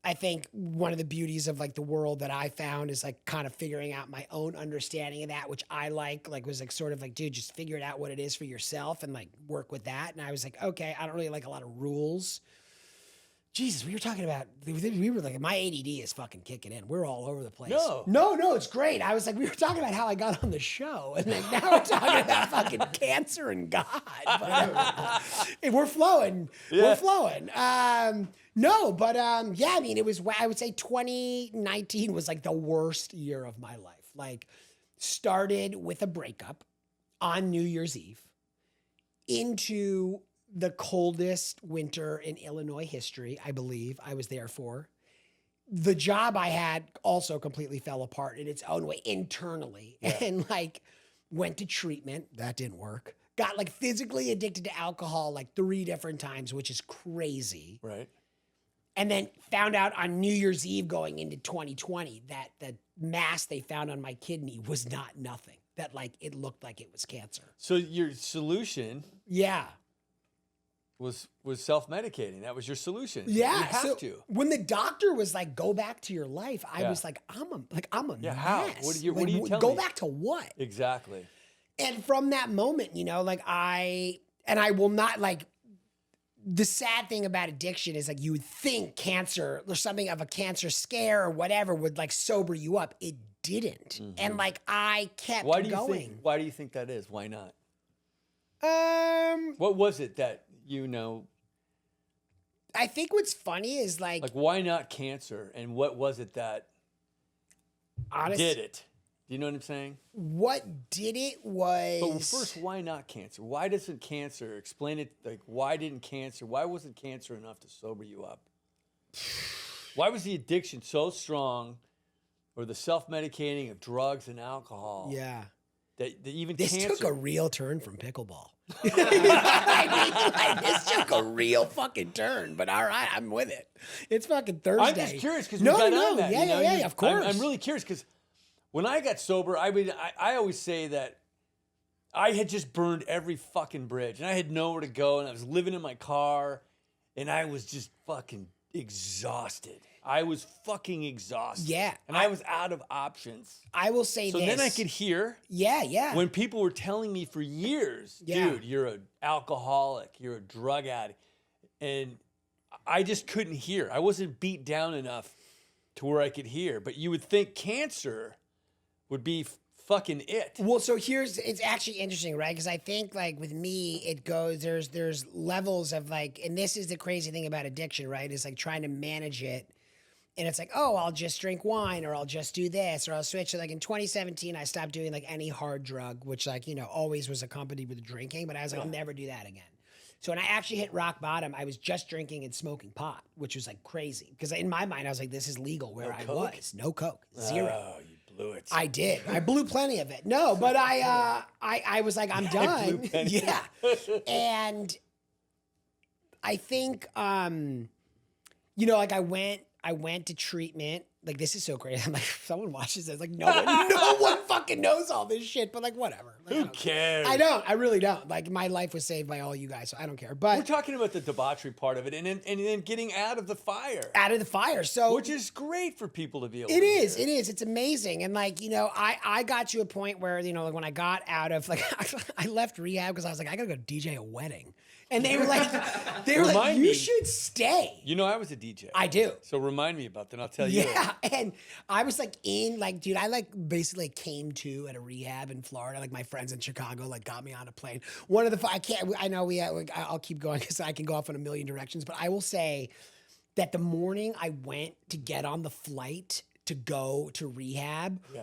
S2: I think one of the beauties of like the world that I found is like kind of figuring out my own understanding of that, which I like was like sort of like, dude, just figure it out what it is for yourself and like work with that. And I was like, okay, I don't really like a lot of rules. Jesus, we were talking about, we were like, my ADD is fucking kicking in. We're all over the place. No, it's great. I was like, we were talking about how I got on the show. And like now we're talking about fucking cancer and God. But, we're flowing. Yeah. We're flowing. Yeah, I mean, I would say 2019 was like the worst year of my life. Like started with a breakup on New Year's Eve into the coldest winter in Illinois history, I believe I was there for. The job I had also completely fell apart in its own way internally. Yeah. And like went to treatment. That didn't work. Got like physically addicted to alcohol like 3 different times, which is crazy.
S1: Right.
S2: And then found out on New Year's Eve going into 2020 that the mass they found on my kidney was not nothing. That like it looked like it was cancer.
S1: So your solution was self-medicating. That was your solution.
S2: Yeah.
S1: You have to.
S2: When the doctor was like, go back to your life, I was like, I'm a mess.
S1: How? What are you telling me?
S2: Go back to what?
S1: Exactly.
S2: And from that moment, like I will not like, the sad thing about addiction is like you would think cancer or something of a cancer scare or whatever would like sober you up. It didn't. And like I kept going.
S1: Why do you think that is? Why not?
S2: Um,
S1: What was it that, you know,
S2: I think what's funny is like
S1: why not cancer? And what was it that
S2: honestly,
S1: did it? Do you know what I'm saying?
S2: what did it was.
S1: But first, why not cancer? Why doesn't cancer, explain it, like, why wasn't cancer enough to sober you up? Why was the addiction so strong, or the self-medicating of drugs and alcohol?
S2: Yeah.
S1: That even
S2: This
S1: cancer.
S2: took a real turn from pickleball. I mean, like, this took a real fucking turn, but all right, I'm with it. It's fucking Thursday.
S1: I'm just curious because
S2: no,
S1: we got
S2: no,
S1: on that.
S2: yeah,
S1: you know?
S2: yeah, of course.
S1: I'm really curious because when I got sober, I always say that I had just burned every fucking bridge and I had nowhere to go and I was living in my car and I was just fucking exhausted. I was fucking exhausted.
S2: Yeah.
S1: And I was out of options.
S2: I will say
S1: So
S2: this.
S1: then I could hear
S2: Yeah.
S1: when people were telling me for years,
S2: Yeah.
S1: dude, you're an alcoholic, you're a drug addict. And I just couldn't hear. I wasn't beat down enough to where I could hear. But you would think cancer would be fucking it.
S2: Well, so it's actually interesting, right? Because I think like with me, it goes, there's levels of like, and this is the crazy thing about addiction, right? Is like trying to manage it. And it's like, oh, I'll just drink wine or I'll just do this or I'll switch. So like in 2017, I stopped doing like any hard drug, which like, you know, always was accompanied with drinking, but I was like, I'll never do that again. So when I actually hit rock bottom, I was just drinking and smoking pot, which was like crazy. Because in my mind, I was like, this is legal where I
S1: Coke?
S2: was. No Coke. Zero.
S1: Oh, you blew it.
S2: I did. I blew plenty of it. No, but I was like, I'm done.
S1: plenty.
S2: Yeah. And I think you know, like I went to treatment. Like this is so crazy. I'm like, someone watches this. Like no one fucking knows all this shit. But like whatever. Like,
S1: Who cares?
S2: I don't. I really don't. Like my life was saved by all you guys, so I don't care. But
S1: We're talking about the debauchery part of it and then getting out of the fire.
S2: out of the fire. So
S1: Which is great for people to be able
S2: It
S1: to
S2: is.
S1: hear.
S2: It is. It's amazing. And like, you know, I got to a point where, you know, like when I got out of like, I left rehab because I was like, I gotta go DJ a wedding. And they were like,
S1: Remind
S2: you
S1: me.
S2: should stay.
S1: You know, I was a DJ.
S2: I do.
S1: So remind me about that. I'll tell you.
S2: Yeah. And I was like dude, I like basically came to at a rehab in Florida. Like my friends in Chicago like got me on a plane. One of the, I know I'll keep going because I can go off in a million directions, but I will say that the morning I went to get on the flight to go to rehab
S1: Yeah.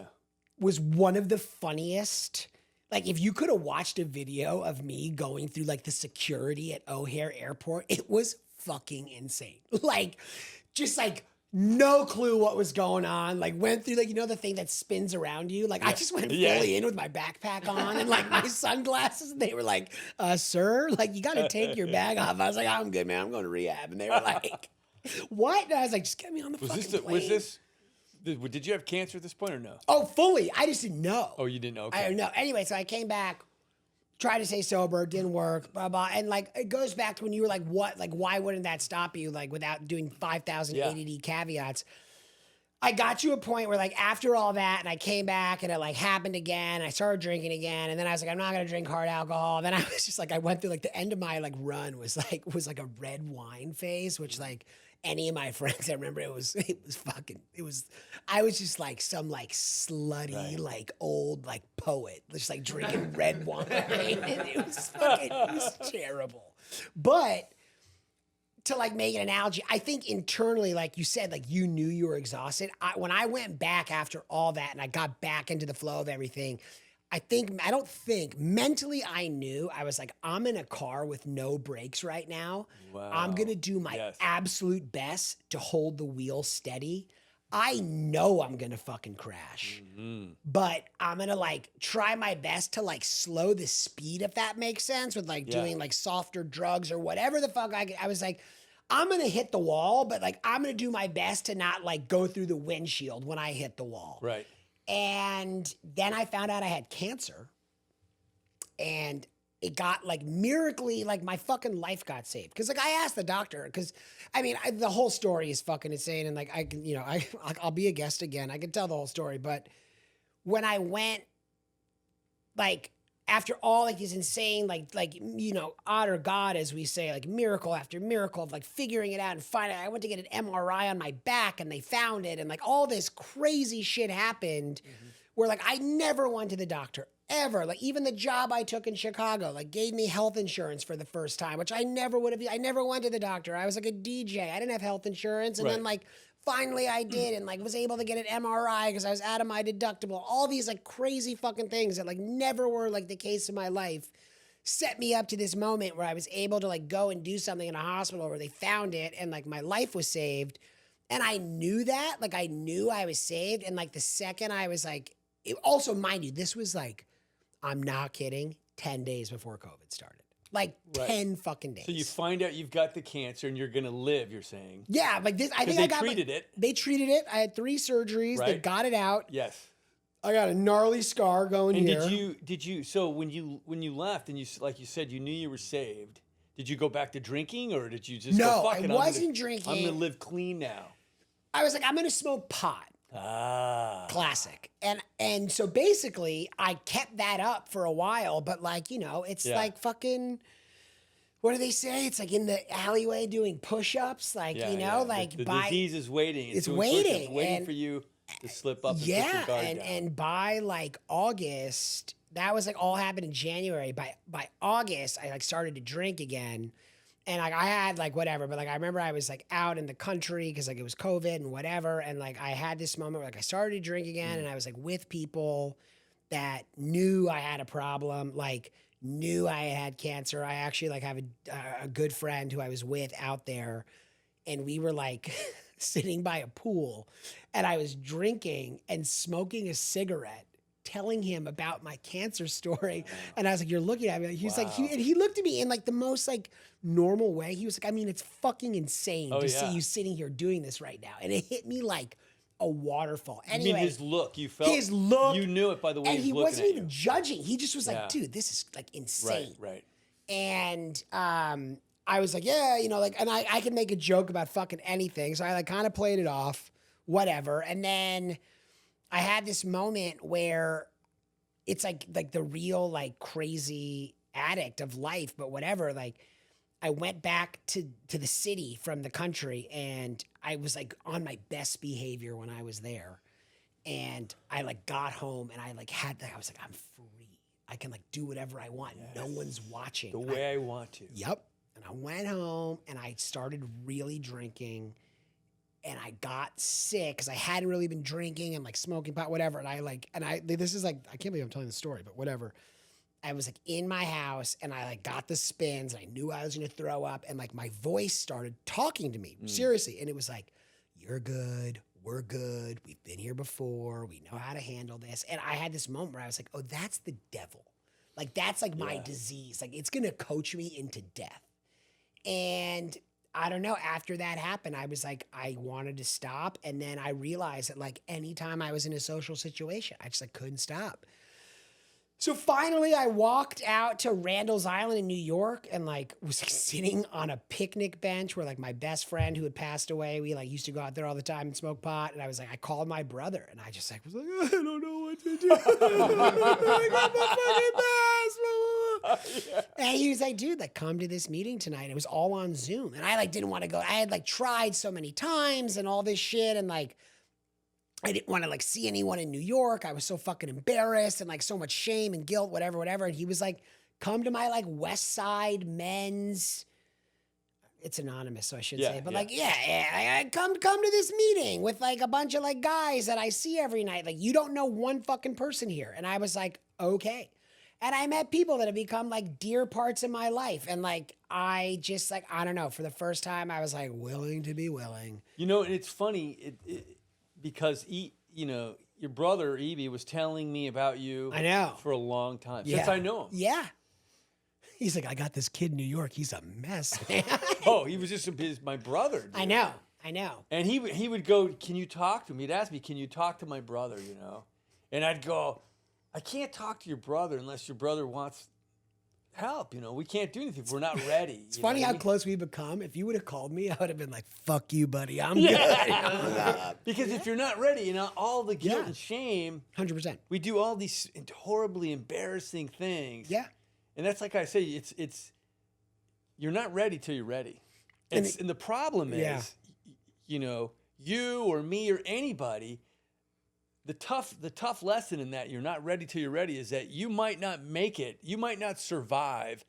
S2: was one of the funniest. Like if you could have watched a video of me going through like the security at O'Hare Airport, it was fucking insane. Like just like no clue what was going on. Like went through like, you know, the thing that spins around you. Like I just went fully in with my backpack on and like my sunglasses. And they were like, sir, like you got to take your bag off. I was like, I'm good, man. I'm going to rehab. And they were like, what? And I was like, just get me on the fucking plane.
S1: Did you have cancer at this point or no?
S2: Oh, fully. I just didn't know.
S1: Oh, you didn't know? Okay.
S2: I don't know. Anyway, so I came back, tried to stay sober, didn't work, blah, blah. And like, it goes back to when you were like, what? Like, why wouldn't that stop you? Like, without doing 5,000 ADD caveats. I got to a point where like, after all that, and I came back and it like happened again, I started drinking again. And then I was like, I'm not going to drink hard alcohol. And then I was just like, I went through like the end of my like run was like a red wine phase, which like, any of my friends, I remember I was just like some like slutty, like old, like poet, just like drinking red wine. It was terrible. But to like make an analogy, I think internally, like you said, like you knew you were exhausted. When I went back after all that and I got back into the flow of everything, mentally I knew. I was like, I'm in a car with no brakes right now.
S1: Wow.
S2: I'm going to do my absolute best to hold the wheel steady. I know I'm going to fucking crash, but I'm going to like try my best to like slow the speed, if that makes sense, with like doing like softer drugs or whatever the fuck I was like, I'm going to hit the wall, but like, I'm going to do my best to not like go through the windshield when I hit the wall.
S1: Right.
S2: And then I found out I had cancer, and it got like miraculously, like my fucking life got saved. Cause like I asked the doctor, cause I mean, the whole story is fucking insane. And like, I can, you know, I'll be a guest again. I can tell the whole story. But when I went, like after all like these insane, honor God, as we say, like miracle after miracle of like figuring it out and finding, I went to get an MRI on my back and they found it. And like all this crazy shit happened where like I never went to the doctor ever. Like even the job I took in Chicago, like gave me health insurance for the first time, which I never would have. I never went to the doctor. I was like a DJ. I didn't have health insurance. And then like, finally I did and like was able to get an MRI because I was out of my deductible. All these like crazy fucking things that like never were like the case in my life set me up to this moment where I was able to like go and do something in a hospital where they found it and like my life was saved. And I knew that, like I knew I was saved. And like the second I was like, it also, mind you, this was like, I'm not kidding, 10 days before COVID started. Like 10 fucking days.
S1: So you find out you've got the cancer and you're gonna live. You're saying,
S2: yeah, like this. I think I got
S1: treated it.
S2: They treated it. I had 3 surgeries. They got it out.
S1: Yes.
S2: I got a gnarly scar going here.
S1: Did you? So when you left and you, like you said, you knew you were saved. Did you go back to drinking or did you just
S2: no?
S1: go, fuck it,
S2: I wasn't drinking.
S1: I'm gonna live clean now.
S2: I was like, I'm gonna smoke pot. Classic. And so basically I kept that up for a while, but like, you know, it's like fucking, what do they say? It's like in the alleyway doing push-ups, like, you know, like
S1: the disease is waiting.
S2: It's waiting.
S1: Waiting for you to slip up and put your guard down.
S2: And by like August, that was like all happened in January. By August, I like started to drink again. And like I had like whatever, but like I remember I was like out in the country because like it was COVID and whatever. And like I had this moment where like I started to drink again and I was like with people that knew I had a problem, like knew I had cancer. I actually like have a good friend who I was with out there and we were like sitting by a pool and I was drinking and smoking a cigarette, telling him about my cancer story. And I was like, you're looking at me. He's like, he looked at me in like the most like normal way. He was like, I mean, it's fucking insane to see you sitting here doing this right now. And it hit me like a waterfall. Anyway,
S1: I mean, his look, you felt
S2: his look,
S1: you knew it by the way
S2: and
S1: he
S2: he
S1: was looking
S2: wasn't
S1: at
S2: even
S1: you.
S2: judging. He just was like, dude, this is like insane.
S1: Right.
S2: And I was like, yeah, you know, like, and I could make a joke about fucking anything. So I like kind of played it off, whatever. And then I had this moment where it's like the real like crazy addict of life, but whatever. Like I went back to the city from the country and I was like on my best behavior when I was there. And I like got home and I like I was like, I'm free. I can like do whatever I want. Yes. No one's watching.
S1: The way I want to.
S2: Yep. And I went home and I started really drinking. And I got sick because I hadn't really been drinking and like smoking pot, whatever. And this is like, I can't believe I'm telling the story, but whatever. I was like in my house and I like got the spins and I knew I was going to throw up. And like my voice started talking to me, seriously. And it was like, you're good. We're good. We've been here before. We know how to handle this. And I had this moment where I was like, oh, that's the devil. Like, that's like my disease. Like, it's going to coach me into death. And I don't know, after that happened, I was like, I wanted to stop. And then I realized that like anytime I was in a social situation, I just like couldn't stop. So finally I walked out to Randall's Island in New York and like was sitting on a picnic bench where like my best friend who had passed away, we like used to go out there all the time and smoke pot. And I was like, I called my brother and I just like was like, I don't know what to do. I got my fucking mask. And he was like, dude, like come to this meeting tonight. It was all on Zoom. And I like didn't want to go. I had like tried so many times and all this shit. And like, I didn't want to like see anyone in New York. I was so fucking embarrassed and like so much shame and guilt, whatever. And he was like, come to my like West Side men's, it's anonymous, so I should say, but like, come to this meeting with like a bunch of like guys that I see every night. Like you don't know one fucking person here. And I was like, okay. And I met people that have become like dear parts of my life. And like, I just like, I don't know, for the first time I was like willing to be willing.
S1: You know, and it's funny, because you know, your brother Evie was telling me about you.
S2: I know
S1: for a long time since I know him.
S2: Yeah, he's like, I got this kid in New York. He's a mess.
S1: Oh, he was just my brother. Dude.
S2: I know.
S1: And he would go, can you talk to him? He'd ask me, can you talk to my brother? You know, and I'd go, I can't talk to your brother unless your brother help. You know, we can't do anything if we're not ready.
S2: It's funny how close we've become. If you would have called me, I would have been like, fuck you, buddy. I'm
S1: good. Because if you're not ready, you know, all the guilt and shame.
S2: 100%.
S1: We do all these horribly embarrassing things.
S2: Yeah.
S1: And that's like I say, it's you're not ready till you're ready. And the problem is, you know, you or me or anybody, the tough lesson in that you're not ready till you're ready is that you might not make it. You might not survive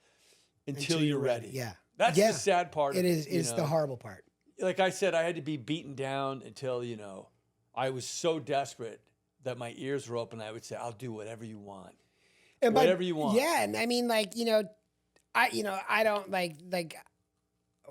S1: until you're ready.
S2: Yeah.
S1: That's the sad part.
S2: It is. It's the horrible part.
S1: Like I said, I had to be beaten down until, you know, I was so desperate that my ears were open. I would say, I'll do whatever you want.
S2: And
S1: whatever you want.
S2: Yeah. And I mean, like, you know, I don't like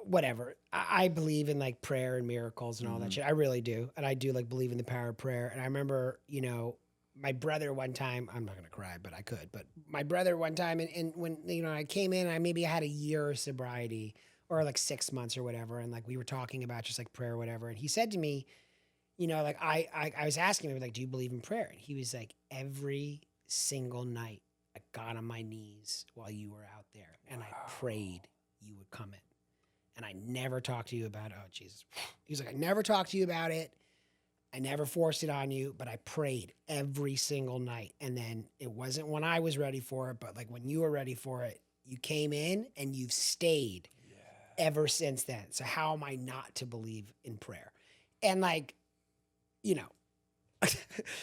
S2: whatever. I believe in like prayer and miracles and all that shit. I really do. And I do like believe in the power of prayer. And I remember, you know, my brother one time, I'm not going to cry, but I could, but my brother one time, and when, you know, I came in, I maybe had a year of sobriety or like 6 months or whatever. And like, we were talking about just like prayer or whatever. And he said to me, you know, like I was asking him like, do you believe in prayer? And he was like, every single night I got on my knees while you were out there and I prayed you would come in. And I never talked to you about it. Oh, Jesus. He was like, I never talked to you about it. I never forced it on you, but I prayed every single night. And then it wasn't when I was ready for it, but like when you were ready for it, you came in and you've stayed ever since then. So how am I not to believe in prayer? And like, you know,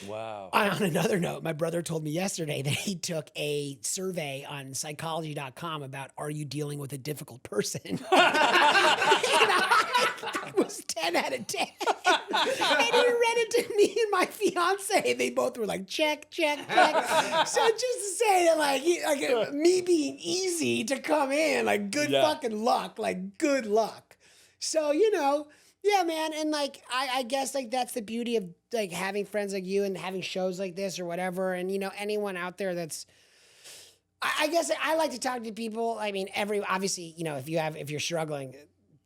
S1: wow.
S2: On another note, my brother told me yesterday that he took a survey on psychology.com about, are you dealing with a difficult person? And I was 10 out of 10. And he read it to me and my fiance. They both were like, check, check, check. So just to say that like me being easy to come in, like good fucking luck, like good luck. So, you know, yeah, man. And like, I guess like that's the beauty of like having friends like you and having shows like this or whatever. And, you know, anyone out there that's, I guess I like to talk to people. I mean, obviously, you know, if you're struggling,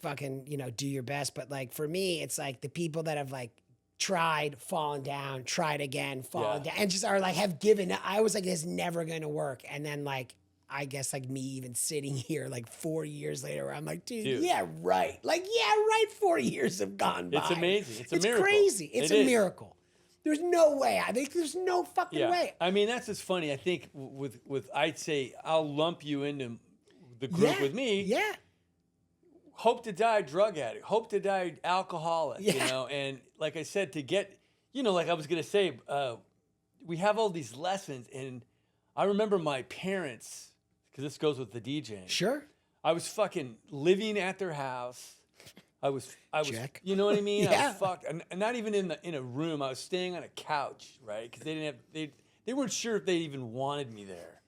S2: fucking, you know, do your best. But like for me, it's like the people that have like tried, fallen down, tried again, fallen down, and just are like, have given up. I was like, it's never going to work. And then like, I guess like me even sitting here like 4 years later, where I'm like, dude, yeah, right. Like, yeah, right. 4 years have gone by.
S1: It's amazing. It's a miracle.
S2: It's crazy. It's a miracle. There's no way. I think there's no fucking way.
S1: I mean, that's just funny. I think with I'd say I'll lump you into the group with me.
S2: Yeah.
S1: Hope to die drug addict. Hope to die alcoholic.
S2: Yeah.
S1: You know, and like I said, to get, you know, like I was gonna say, we have all these lessons, and I remember my parents. Because this goes with the DJing.
S2: Sure.
S1: I was fucking living at their house. I was,
S2: Check.
S1: you know what I mean?
S2: Yeah.
S1: I was fucked, and not even in a room. I was staying on a couch, right? Because they weren't sure if they even wanted me there.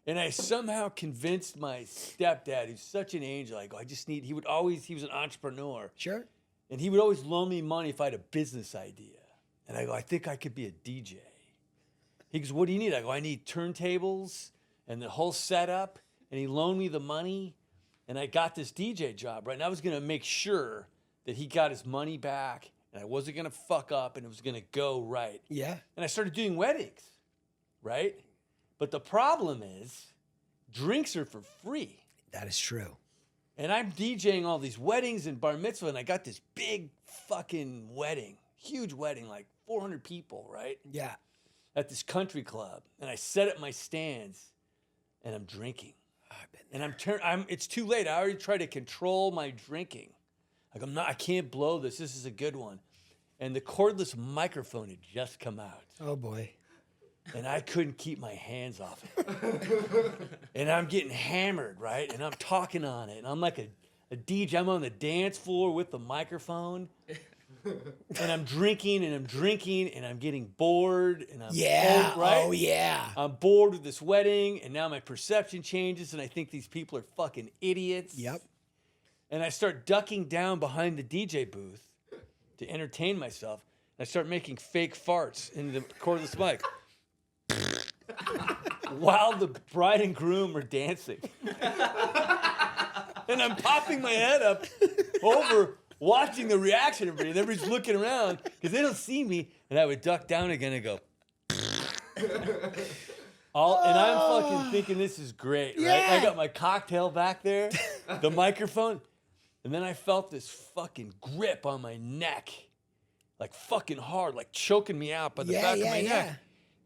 S1: And I somehow convinced my stepdad, who's such an angel. I go, he was an entrepreneur.
S2: Sure.
S1: And he would always loan me money if I had a business idea. And I go, I think I could be a DJ. He goes, what do you need? I go, I need turntables and the whole setup, and he loaned me the money, and I got this DJ job, right? And I was gonna make sure that he got his money back, and I wasn't gonna fuck up, and it was gonna go right.
S2: Yeah.
S1: And I started doing weddings, right? But the problem is, drinks are for free.
S2: That is true.
S1: And I'm DJing all these weddings and bar mitzvah, and I got this big fucking wedding, huge wedding, like 400 people, right?
S2: Yeah.
S1: At this country club, and I set up my stands. And I'm drinking, and it's too late. I already tried to control my drinking. Like I can't blow this. This is a good one. And the cordless microphone had just come out.
S2: Oh boy.
S1: And I couldn't keep my hands off it. And I'm getting hammered, right? And I'm talking on it. And I'm like a DJ. I'm on the dance floor with the microphone. And I'm drinking and I'm getting bored and I'm
S2: bored,
S1: right?
S2: Oh yeah.
S1: I'm bored with this wedding, and now my perception changes, and I think these people are fucking idiots.
S2: Yep.
S1: And I start ducking down behind the DJ booth to entertain myself. And I start making fake farts in the cordless mic while the bride and groom are dancing. And I'm popping my head up over watching the reaction of everybody, and everybody's looking around because they don't see me, and I would duck down again and go. And I'm fucking thinking this is great, right?
S2: Yeah.
S1: I got my cocktail back there, the microphone, and then I felt this fucking grip on my neck, like fucking hard, like choking me out by the back of my neck.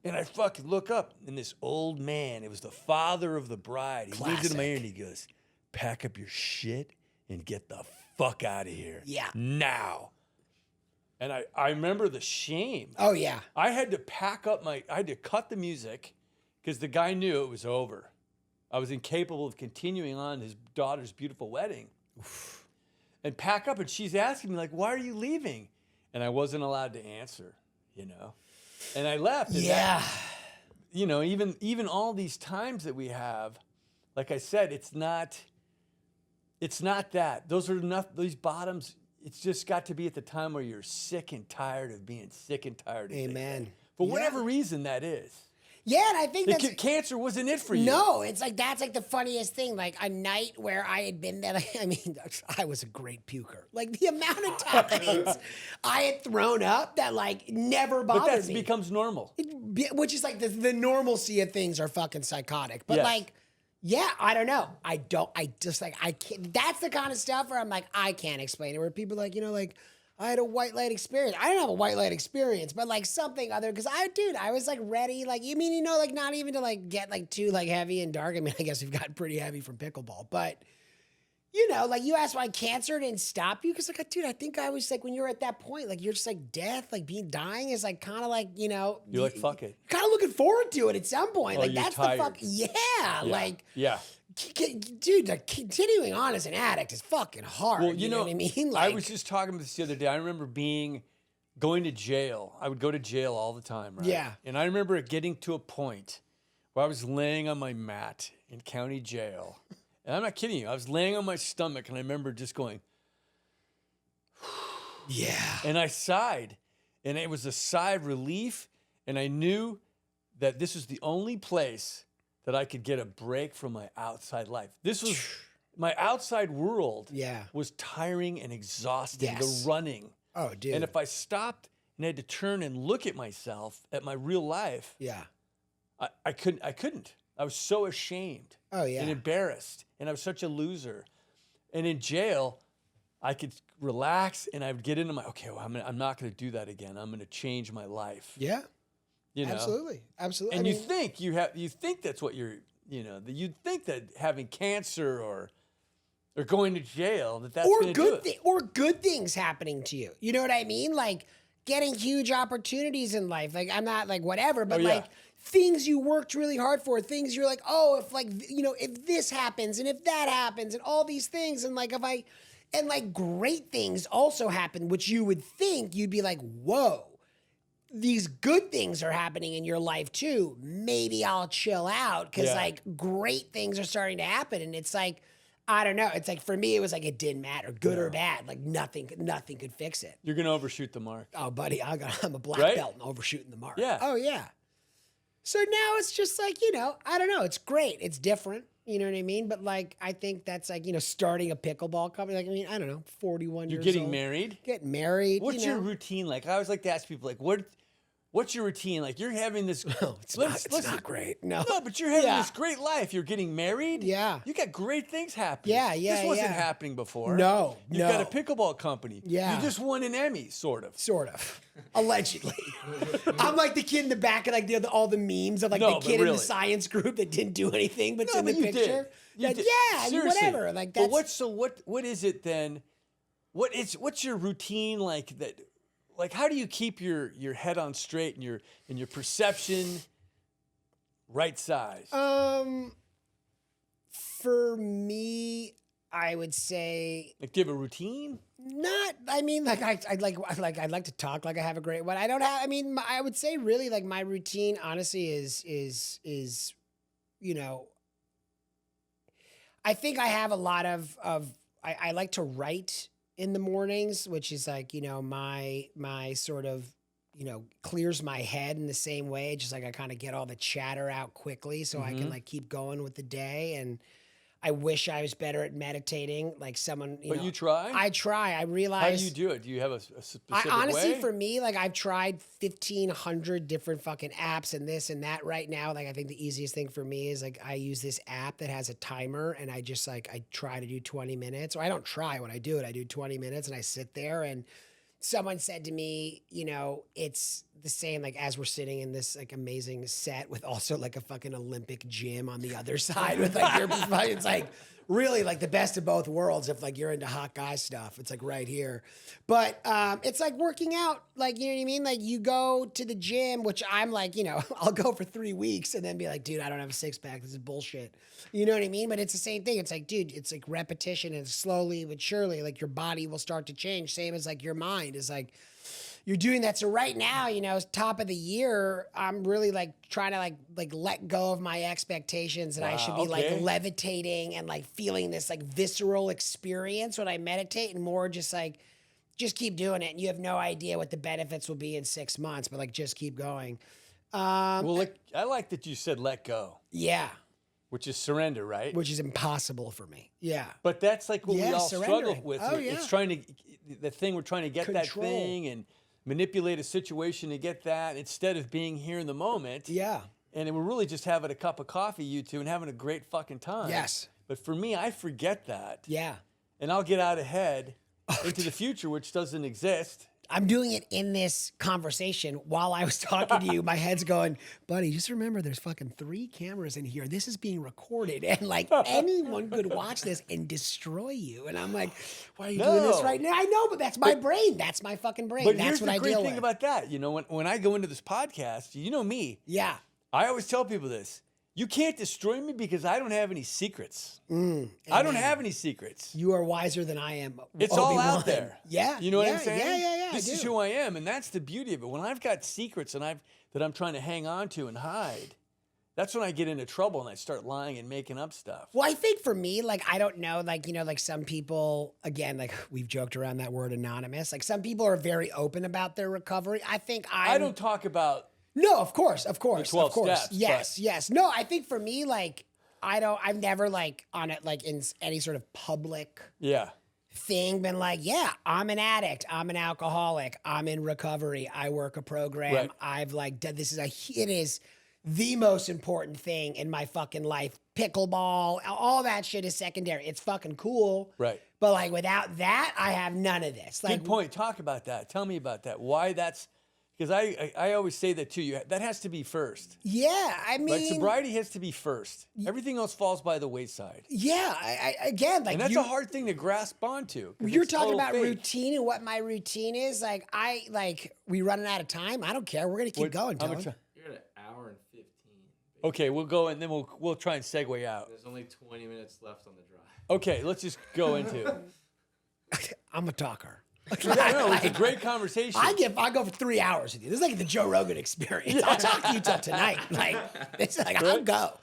S1: And I fucking look up, and this old man, it was the father of the bride. He leans into my ear and he goes, pack up your shit and get the fuck out of here.
S2: Yeah.
S1: Now. And I remember the shame.
S2: Oh, yeah.
S1: I had to I had to cut the music because the guy knew it was over. I was incapable of continuing on his daughter's beautiful wedding. Oof. And pack up, and she's asking me, like, why are you leaving? And I wasn't allowed to answer, you know? And I left. And that, you know, even all these times that we have, like I said, it's not that. Those are enough, these bottoms, it's just got to be at the time where you're sick and tired of being sick and tired of
S2: Amen.
S1: For whatever reason that is.
S2: Yeah, and I think that's...
S1: Cancer wasn't it for you.
S2: No, it's like, that's like the funniest thing. Like a night where I had been there, I mean, I was a great puker. Like the amount of times I had thrown up that like never bothered me.
S1: But that becomes normal.
S2: Which is like the normalcy of things are fucking psychotic. But like, yeah, I don't know. I can't. That's the kind of stuff where I'm like, I can't explain it. Where people are like, you know, like, I had a white light experience. I didn't have a white light experience, but like something other, because I was like ready, like, you mean, you know, like not even to like get like too like heavy and dark. I mean, I guess we've gotten pretty heavy from pickleball, but you know, like you asked why cancer didn't stop you. Cause like, dude, I think I was like, when you're at that point, like you're just like death, like dying is like kind of like, you know.
S1: You're like, fuck it.
S2: Kind of looking forward to it at some point.
S1: Oh,
S2: like that's
S1: tired.
S2: the fuck. Yeah. Like,
S1: yeah.
S2: Dude, like, continuing on as an addict is fucking hard.
S1: Well,
S2: you know what I mean? Like,
S1: I was just talking about this the other day. I remember going to jail. I would go to jail all the time, right?
S2: Yeah.
S1: And I remember it getting to a point where I was laying on my mat in county jail. And I'm not kidding you. I was laying on my stomach, and I remember just going,
S2: yeah.
S1: And I sighed. And it was a sigh of relief. And I knew that this was the only place that I could get a break from my outside life. This was my outside world.
S2: Yeah.
S1: Was tiring and exhausting.
S2: Yes.
S1: The running.
S2: Oh, dude.
S1: And if I stopped and had to turn and look at myself, at my real life,
S2: yeah,
S1: I couldn't. I was so ashamed.
S2: Oh, yeah.
S1: And embarrassed. And I was such a loser. And in jail, I could relax and I would get into okay, well, I'm not going to do that again. I'm going to change my life.
S2: Yeah.
S1: You know?
S2: Absolutely. Absolutely.
S1: And you think that's what you'd think that having cancer or going to jail, that's going to do it.
S2: Or good things happening to you. You know what I mean? Like getting huge opportunities in life. Like I'm not like whatever, but like things you worked really hard for, things you're like, oh, if like, you know, if this happens and if that happens and all these things. And like, and like great things also happen, which you would think you'd be like, whoa, these good things are happening in your life too. Maybe I'll chill out because like great things are starting to happen. And it's like, I don't know. It's like, for me, it was like, it didn't matter, good or bad. Like nothing could fix it.
S1: You're going to overshoot the mark.
S2: Oh, buddy, I'm a black belt and overshooting the mark.
S1: Yeah.
S2: Oh, yeah. So now it's just like, you know, I don't know. It's great. It's different. You know what I mean? But like, I think that's like, you know, starting a pickleball company. Like, I mean, I don't know, 41 years old.
S1: You're getting married?
S2: Get married.
S1: What's your routine like? I always like to ask people, like, what's your routine? Like, you're having this...
S2: No, it's not great. No,
S1: but you're having this great life. You're getting married.
S2: Yeah.
S1: You got great things happening.
S2: Yeah.
S1: This wasn't happening before.
S2: No,
S1: You've got a pickleball company.
S2: Yeah.
S1: You just won an Emmy, sort of.
S2: Allegedly. I'm like the kid in the back of like all the memes of like the kid in the science group that didn't do anything but's in the picture.
S1: You did.
S2: Yeah,
S1: Seriously.
S2: whatever. Like that's...
S1: But what is it then? What's your routine like that? Like, how do you keep your head on straight and your perception right size?
S2: For me, I would say,
S1: like, do you have a routine?
S2: Not. I mean, like I'd like to talk like I have a great one. I don't have. I mean, I would say really like my routine, honestly, is you know. I think I have a lot of I like to write in the mornings, which is like, you know, my sort of, you know, clears my head in the same way. Just like I kind of get all the chatter out quickly so I can like keep going with the day. And I wish I was better at meditating. Like someone, you know.
S1: But you try?
S2: I try. I
S1: How
S2: realize.
S1: do you do it? Do you have a specific
S2: Honestly,
S1: way?
S2: for me, like I've tried 1,500 different fucking apps and this and that right now. Like I think the easiest thing for me is like I use this app that has a timer and I just like, I try to do 20 minutes or I don't try when I do it. I do 20 minutes and I sit there and someone said to me, you know, it's the same like as we're sitting in this like amazing set with also like a fucking Olympic gym on the other side with like your it's like really like the best of both worlds if like you're into hot guy stuff. It's like right here. But it's like working out, like you know what I mean? Like you go to the gym, which I'm like, you know, I'll go for 3 weeks and then be like, dude, I don't have a six pack. This is bullshit. You know what I mean? But it's the same thing. It's like, dude, it's like repetition and slowly but surely, like your body will start to change. Same as like your mind is like, you're doing that. So right now, you know, top of the year, I'm really like trying to like let go of my expectations that I should be like levitating and like feeling this like visceral experience when I meditate and more just like, just keep doing it. And you have no idea what the benefits will be in 6 months, but like, just keep going.
S1: Well, like, I like that you said let go,
S2: Yeah.
S1: which is surrender, right?
S2: Which is impossible for me. Yeah.
S1: But that's like what we all struggle
S2: surrendering.
S1: with.
S2: Oh,
S1: It's
S2: yeah.
S1: trying to, the thing we're trying to get
S2: Control.
S1: that thing and manipulate a situation to get that instead of being here in the moment.
S2: Yeah.
S1: And we're really just having a cup of coffee, you two, and having a great fucking time.
S2: Yes.
S1: But for me, I forget that.
S2: Yeah.
S1: And I'll get out ahead into the future, which doesn't exist.
S2: I'm doing it in this conversation while I was talking to you. My head's going, buddy, just remember there's fucking 3 cameras in here. This is being recorded. And like anyone could watch this and destroy you. And I'm like, why are you doing this
S1: No.
S2: right now? I know, but that's my brain. That's my fucking brain.
S1: But
S2: That's
S1: here's
S2: what
S1: the
S2: I
S1: great
S2: deal
S1: thing
S2: with.
S1: about that. You know, when I go into this podcast, you know me,
S2: Yeah.
S1: I always tell people this. You can't destroy me because I don't have any secrets. I don't
S2: amen.
S1: have any secrets.
S2: You are wiser than I am.
S1: It's all
S2: Obi-Wan.
S1: out there.
S2: Yeah.
S1: You know what
S2: yeah,
S1: I'm saying?
S2: Yeah.
S1: This
S2: I
S1: is
S2: do.
S1: who I am, and that's the beauty of it. When I've got secrets and that I'm trying to hang on to and hide, that's when I get into trouble and I start lying and making up stuff.
S2: Well, I think for me, like, I don't know, like, you know, like some people, again, like we've joked around that word anonymous. Like some people are very open about their recovery. I think
S1: I don't talk about
S2: No, of course.
S1: 12 steps,
S2: Yes. No, I think for me, like, I've never like on it, like in any sort of public thing been like, yeah, I'm an addict. I'm an alcoholic. I'm in recovery. I work a program.
S1: Right.
S2: I've like done, it is the most important thing in my fucking life. Pickleball, all that shit is secondary. It's fucking cool.
S1: Right.
S2: But like without that, I have none of this. Like,
S1: Good point. Talk about that. Tell me about that. Why that's because I always say that too. That has to be first.
S2: yeah, I mean,
S1: Right? Sobriety has to be first. Everything else falls by the wayside.
S2: yeah, I again, like
S1: And that's a hard thing to grasp onto. 'cause
S2: You're
S1: it's
S2: talking
S1: total
S2: about
S1: fake.
S2: routine and what my routine is. Like we running out of time. I don't care. We're gonna keep going,
S1: how
S2: Dylan.
S1: much-
S4: You're at an hour and 15.
S1: Okay, we'll go and then we'll try and segue out.
S4: There's only 20 minutes left on the drive.
S1: Okay, let's just go into it.
S2: I'm a talker.
S1: No, it's a great conversation.
S2: I go for 3 hours with you. This is like the Joe Rogan experience. I'll talk to you till tonight. Like it's like I'll go.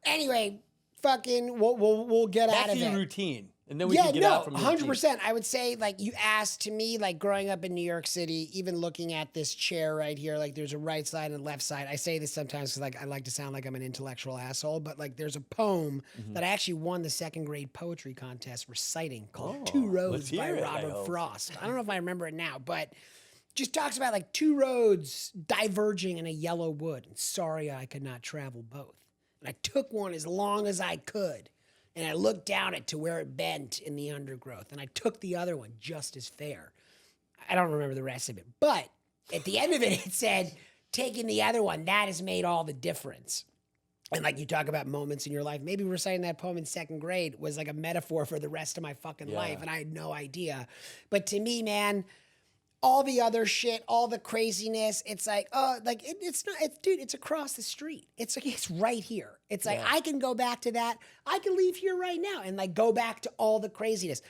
S2: Anyway, fucking we'll get out
S1: Back
S2: of
S1: to
S2: it.
S1: your routine, and then we can get out from the
S2: 100%. I would say, like, you asked to me, like, growing up in New York City, even looking at this chair right here, like, there's a right side and left side. I say this sometimes because, like, I like to sound like I'm an intellectual asshole, but, like, there's a poem that I actually won the 2nd grade poetry contest reciting called Two
S1: let's
S2: Roads by
S1: hear it, I
S2: Robert
S1: hope.
S2: Frost. I don't know if I remember it now, but just talks about, like, 2 roads diverging in a yellow wood, and sorry I could not travel both. And I took one as long as I could. And I looked down it to where it bent in the undergrowth. And I took the other one just as fair. I don't remember the rest of it. But at the end of it, it said, taking the other one, that has made all the difference. And like you talk about moments in your life, maybe reciting that poem in 2nd grade was like a metaphor for the rest of my fucking life. And I had no idea. But to me, man, all the other shit, all the craziness, it's like, oh, like it's not, dude, it's across the street. It's like, it's right here. It's like, I can go back to that. I can leave here right now and like go back to all the craziness.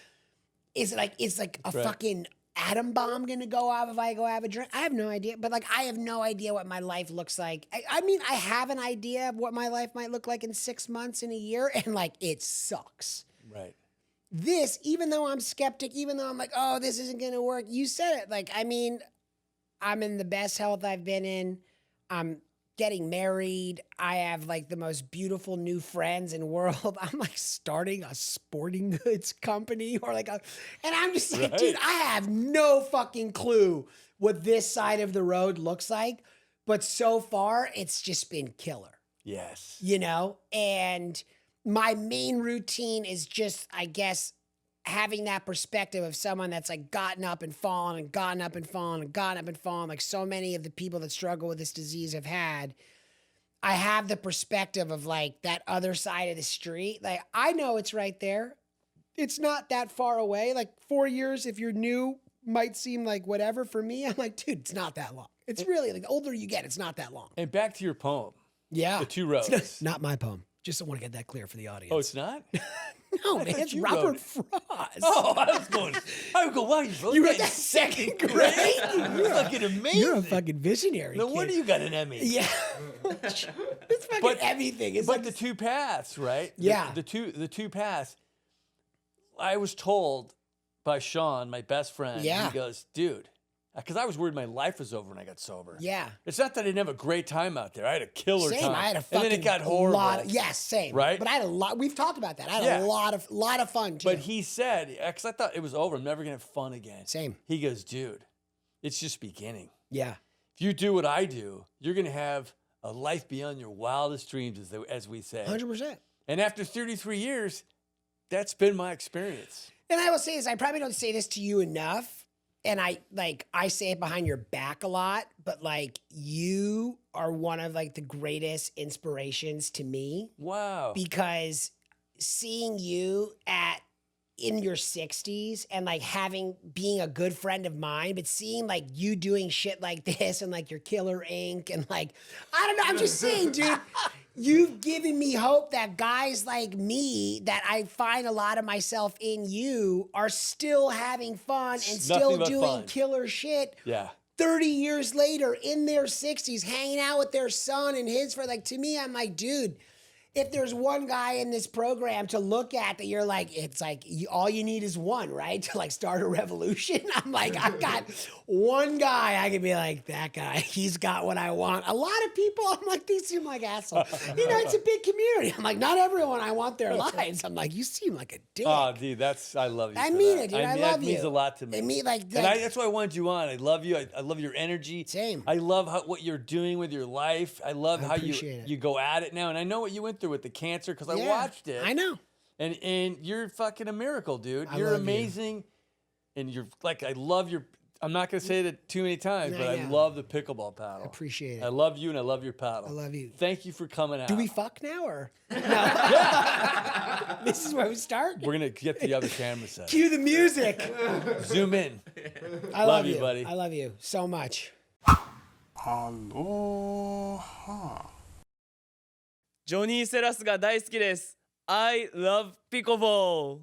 S2: Is it like, it's like a fucking atom bomb gonna go off if I go have a drink? I have no idea. But like, I have no idea what my life looks like. I mean, I have an idea of what my life might look like in 6 months, in a year, and like, it sucks.
S1: Right.
S2: This, even though I'm skeptic, even though I'm like, oh, this isn't going to work, you said it. Like, I mean, I'm in the best health I've been in. I'm getting married. I have like the most beautiful new friends in the world. I'm like starting a sporting goods company and I'm just like,
S1: Right.
S2: dude, I have no fucking clue what this side of the road looks like. But so far, it's just been killer,
S1: Yes.
S2: you know? And my main routine is just, I guess, having that perspective of someone that's like gotten up and fallen and gotten up and fallen and gotten up and fallen, like so many of the people that struggle with this disease have had. I have the perspective of like that other side of the street. Like, I know it's right there. It's not that far away. Like 4 years, if you're new, might seem like whatever. For me, I'm like, dude, it's not that long. It's really like the older you get, it's not that long.
S1: And back to your poem,
S2: Yeah.
S1: The Two Roads.
S2: It's not my poem. Just want to get that clear for the audience.
S1: Oh, it's not?
S2: no, man. It's
S1: you wrote
S2: Robert
S1: it.
S2: Frost.
S1: Oh, I would go, wow, you wrote
S2: You
S1: that
S2: wrote
S1: in
S2: that second grade?
S1: You're fucking amazing.
S2: You're a fucking visionary.
S1: No
S2: kid.
S1: wonder you got an Emmy.
S2: Yeah. It's fucking
S1: But-
S2: everything. It's
S1: But
S2: like
S1: the two paths, right?
S2: Yeah.
S1: The two paths. I was told by Sean, my best friend,
S2: Yeah.
S1: he goes, dude, because I was worried my life was over when I got sober.
S2: yeah.
S1: It's not that I didn't have a great time out there. I had a killer
S2: Same.
S1: time.
S2: I had a
S1: and
S2: fucking
S1: then it got horrible.
S2: lot. Yes, same.
S1: Right?
S2: But I had a lot. We've talked about that. I had
S1: Yeah.
S2: a lot of fun too.
S1: But he said, because I thought it was over, I'm never going to have fun again.
S2: Same.
S1: He goes, dude, it's just beginning.
S2: Yeah.
S1: If you do what I do, you're going to have a life beyond your wildest dreams, as we say.
S2: 100%.
S1: And after 33 years, that's been my experience.
S2: And I will say this, I probably don't say this to you enough. And I say it behind your back a lot, but like you are one of like the greatest inspirations to me
S1: Wow.
S2: because seeing you in your 60s and like being a good friend of mine, but seeing like you doing shit like this and like your Killer Inc. and like, I don't know, I'm just saying, dude, you've given me hope that guys like me that I find a lot of myself in you are still having fun and still
S1: Nothing but
S2: doing
S1: fun.
S2: killer shit.
S1: Yeah.
S2: 30 years later in their 60s, hanging out with their son and his friend. Like, to me, I'm like, dude, if there's one guy in this program to look at that you're like, it's like all you need is one, right? To like start a revolution. I'm like, I've got one guy I can be like, that guy, he's got what I want. A lot of people, I'm like, they seem like assholes. You know, it's a big community. I'm like, not everyone I want their lives. I'm like, you seem like a dick.
S1: Oh, dude, I love you.
S2: I
S1: for
S2: mean
S1: that.
S2: it, dude. I
S1: mean,
S2: love
S1: that means
S2: you.
S1: a lot to me.
S2: I mean, like,
S1: and that's why I wanted you on. I love you. I love your energy.
S2: Same.
S1: I love what you're doing with your life. I love how
S2: appreciate it.
S1: you go at it now. And I know what you went through with the cancer because I watched it.
S2: I know.
S1: And you're fucking a miracle, dude.
S2: I
S1: You're
S2: love you.
S1: amazing. And you're like, I love your, I'm not going to say that too many times,
S2: No,
S1: but I
S2: yeah.
S1: love the pickleball paddle.
S2: I appreciate
S1: I
S2: it.
S1: love you and I love your paddle.
S2: I love you.
S1: Thank you for coming out.
S2: Do we fuck now or? No. This is where we start?
S1: We're going to get the other camera set.
S2: Cue the music.
S1: Zoom in.
S2: I
S1: Love you, buddy.
S2: I love you so much.
S5: Aloha.
S6: ジョニー・セラスが大好きです。I love pickleball!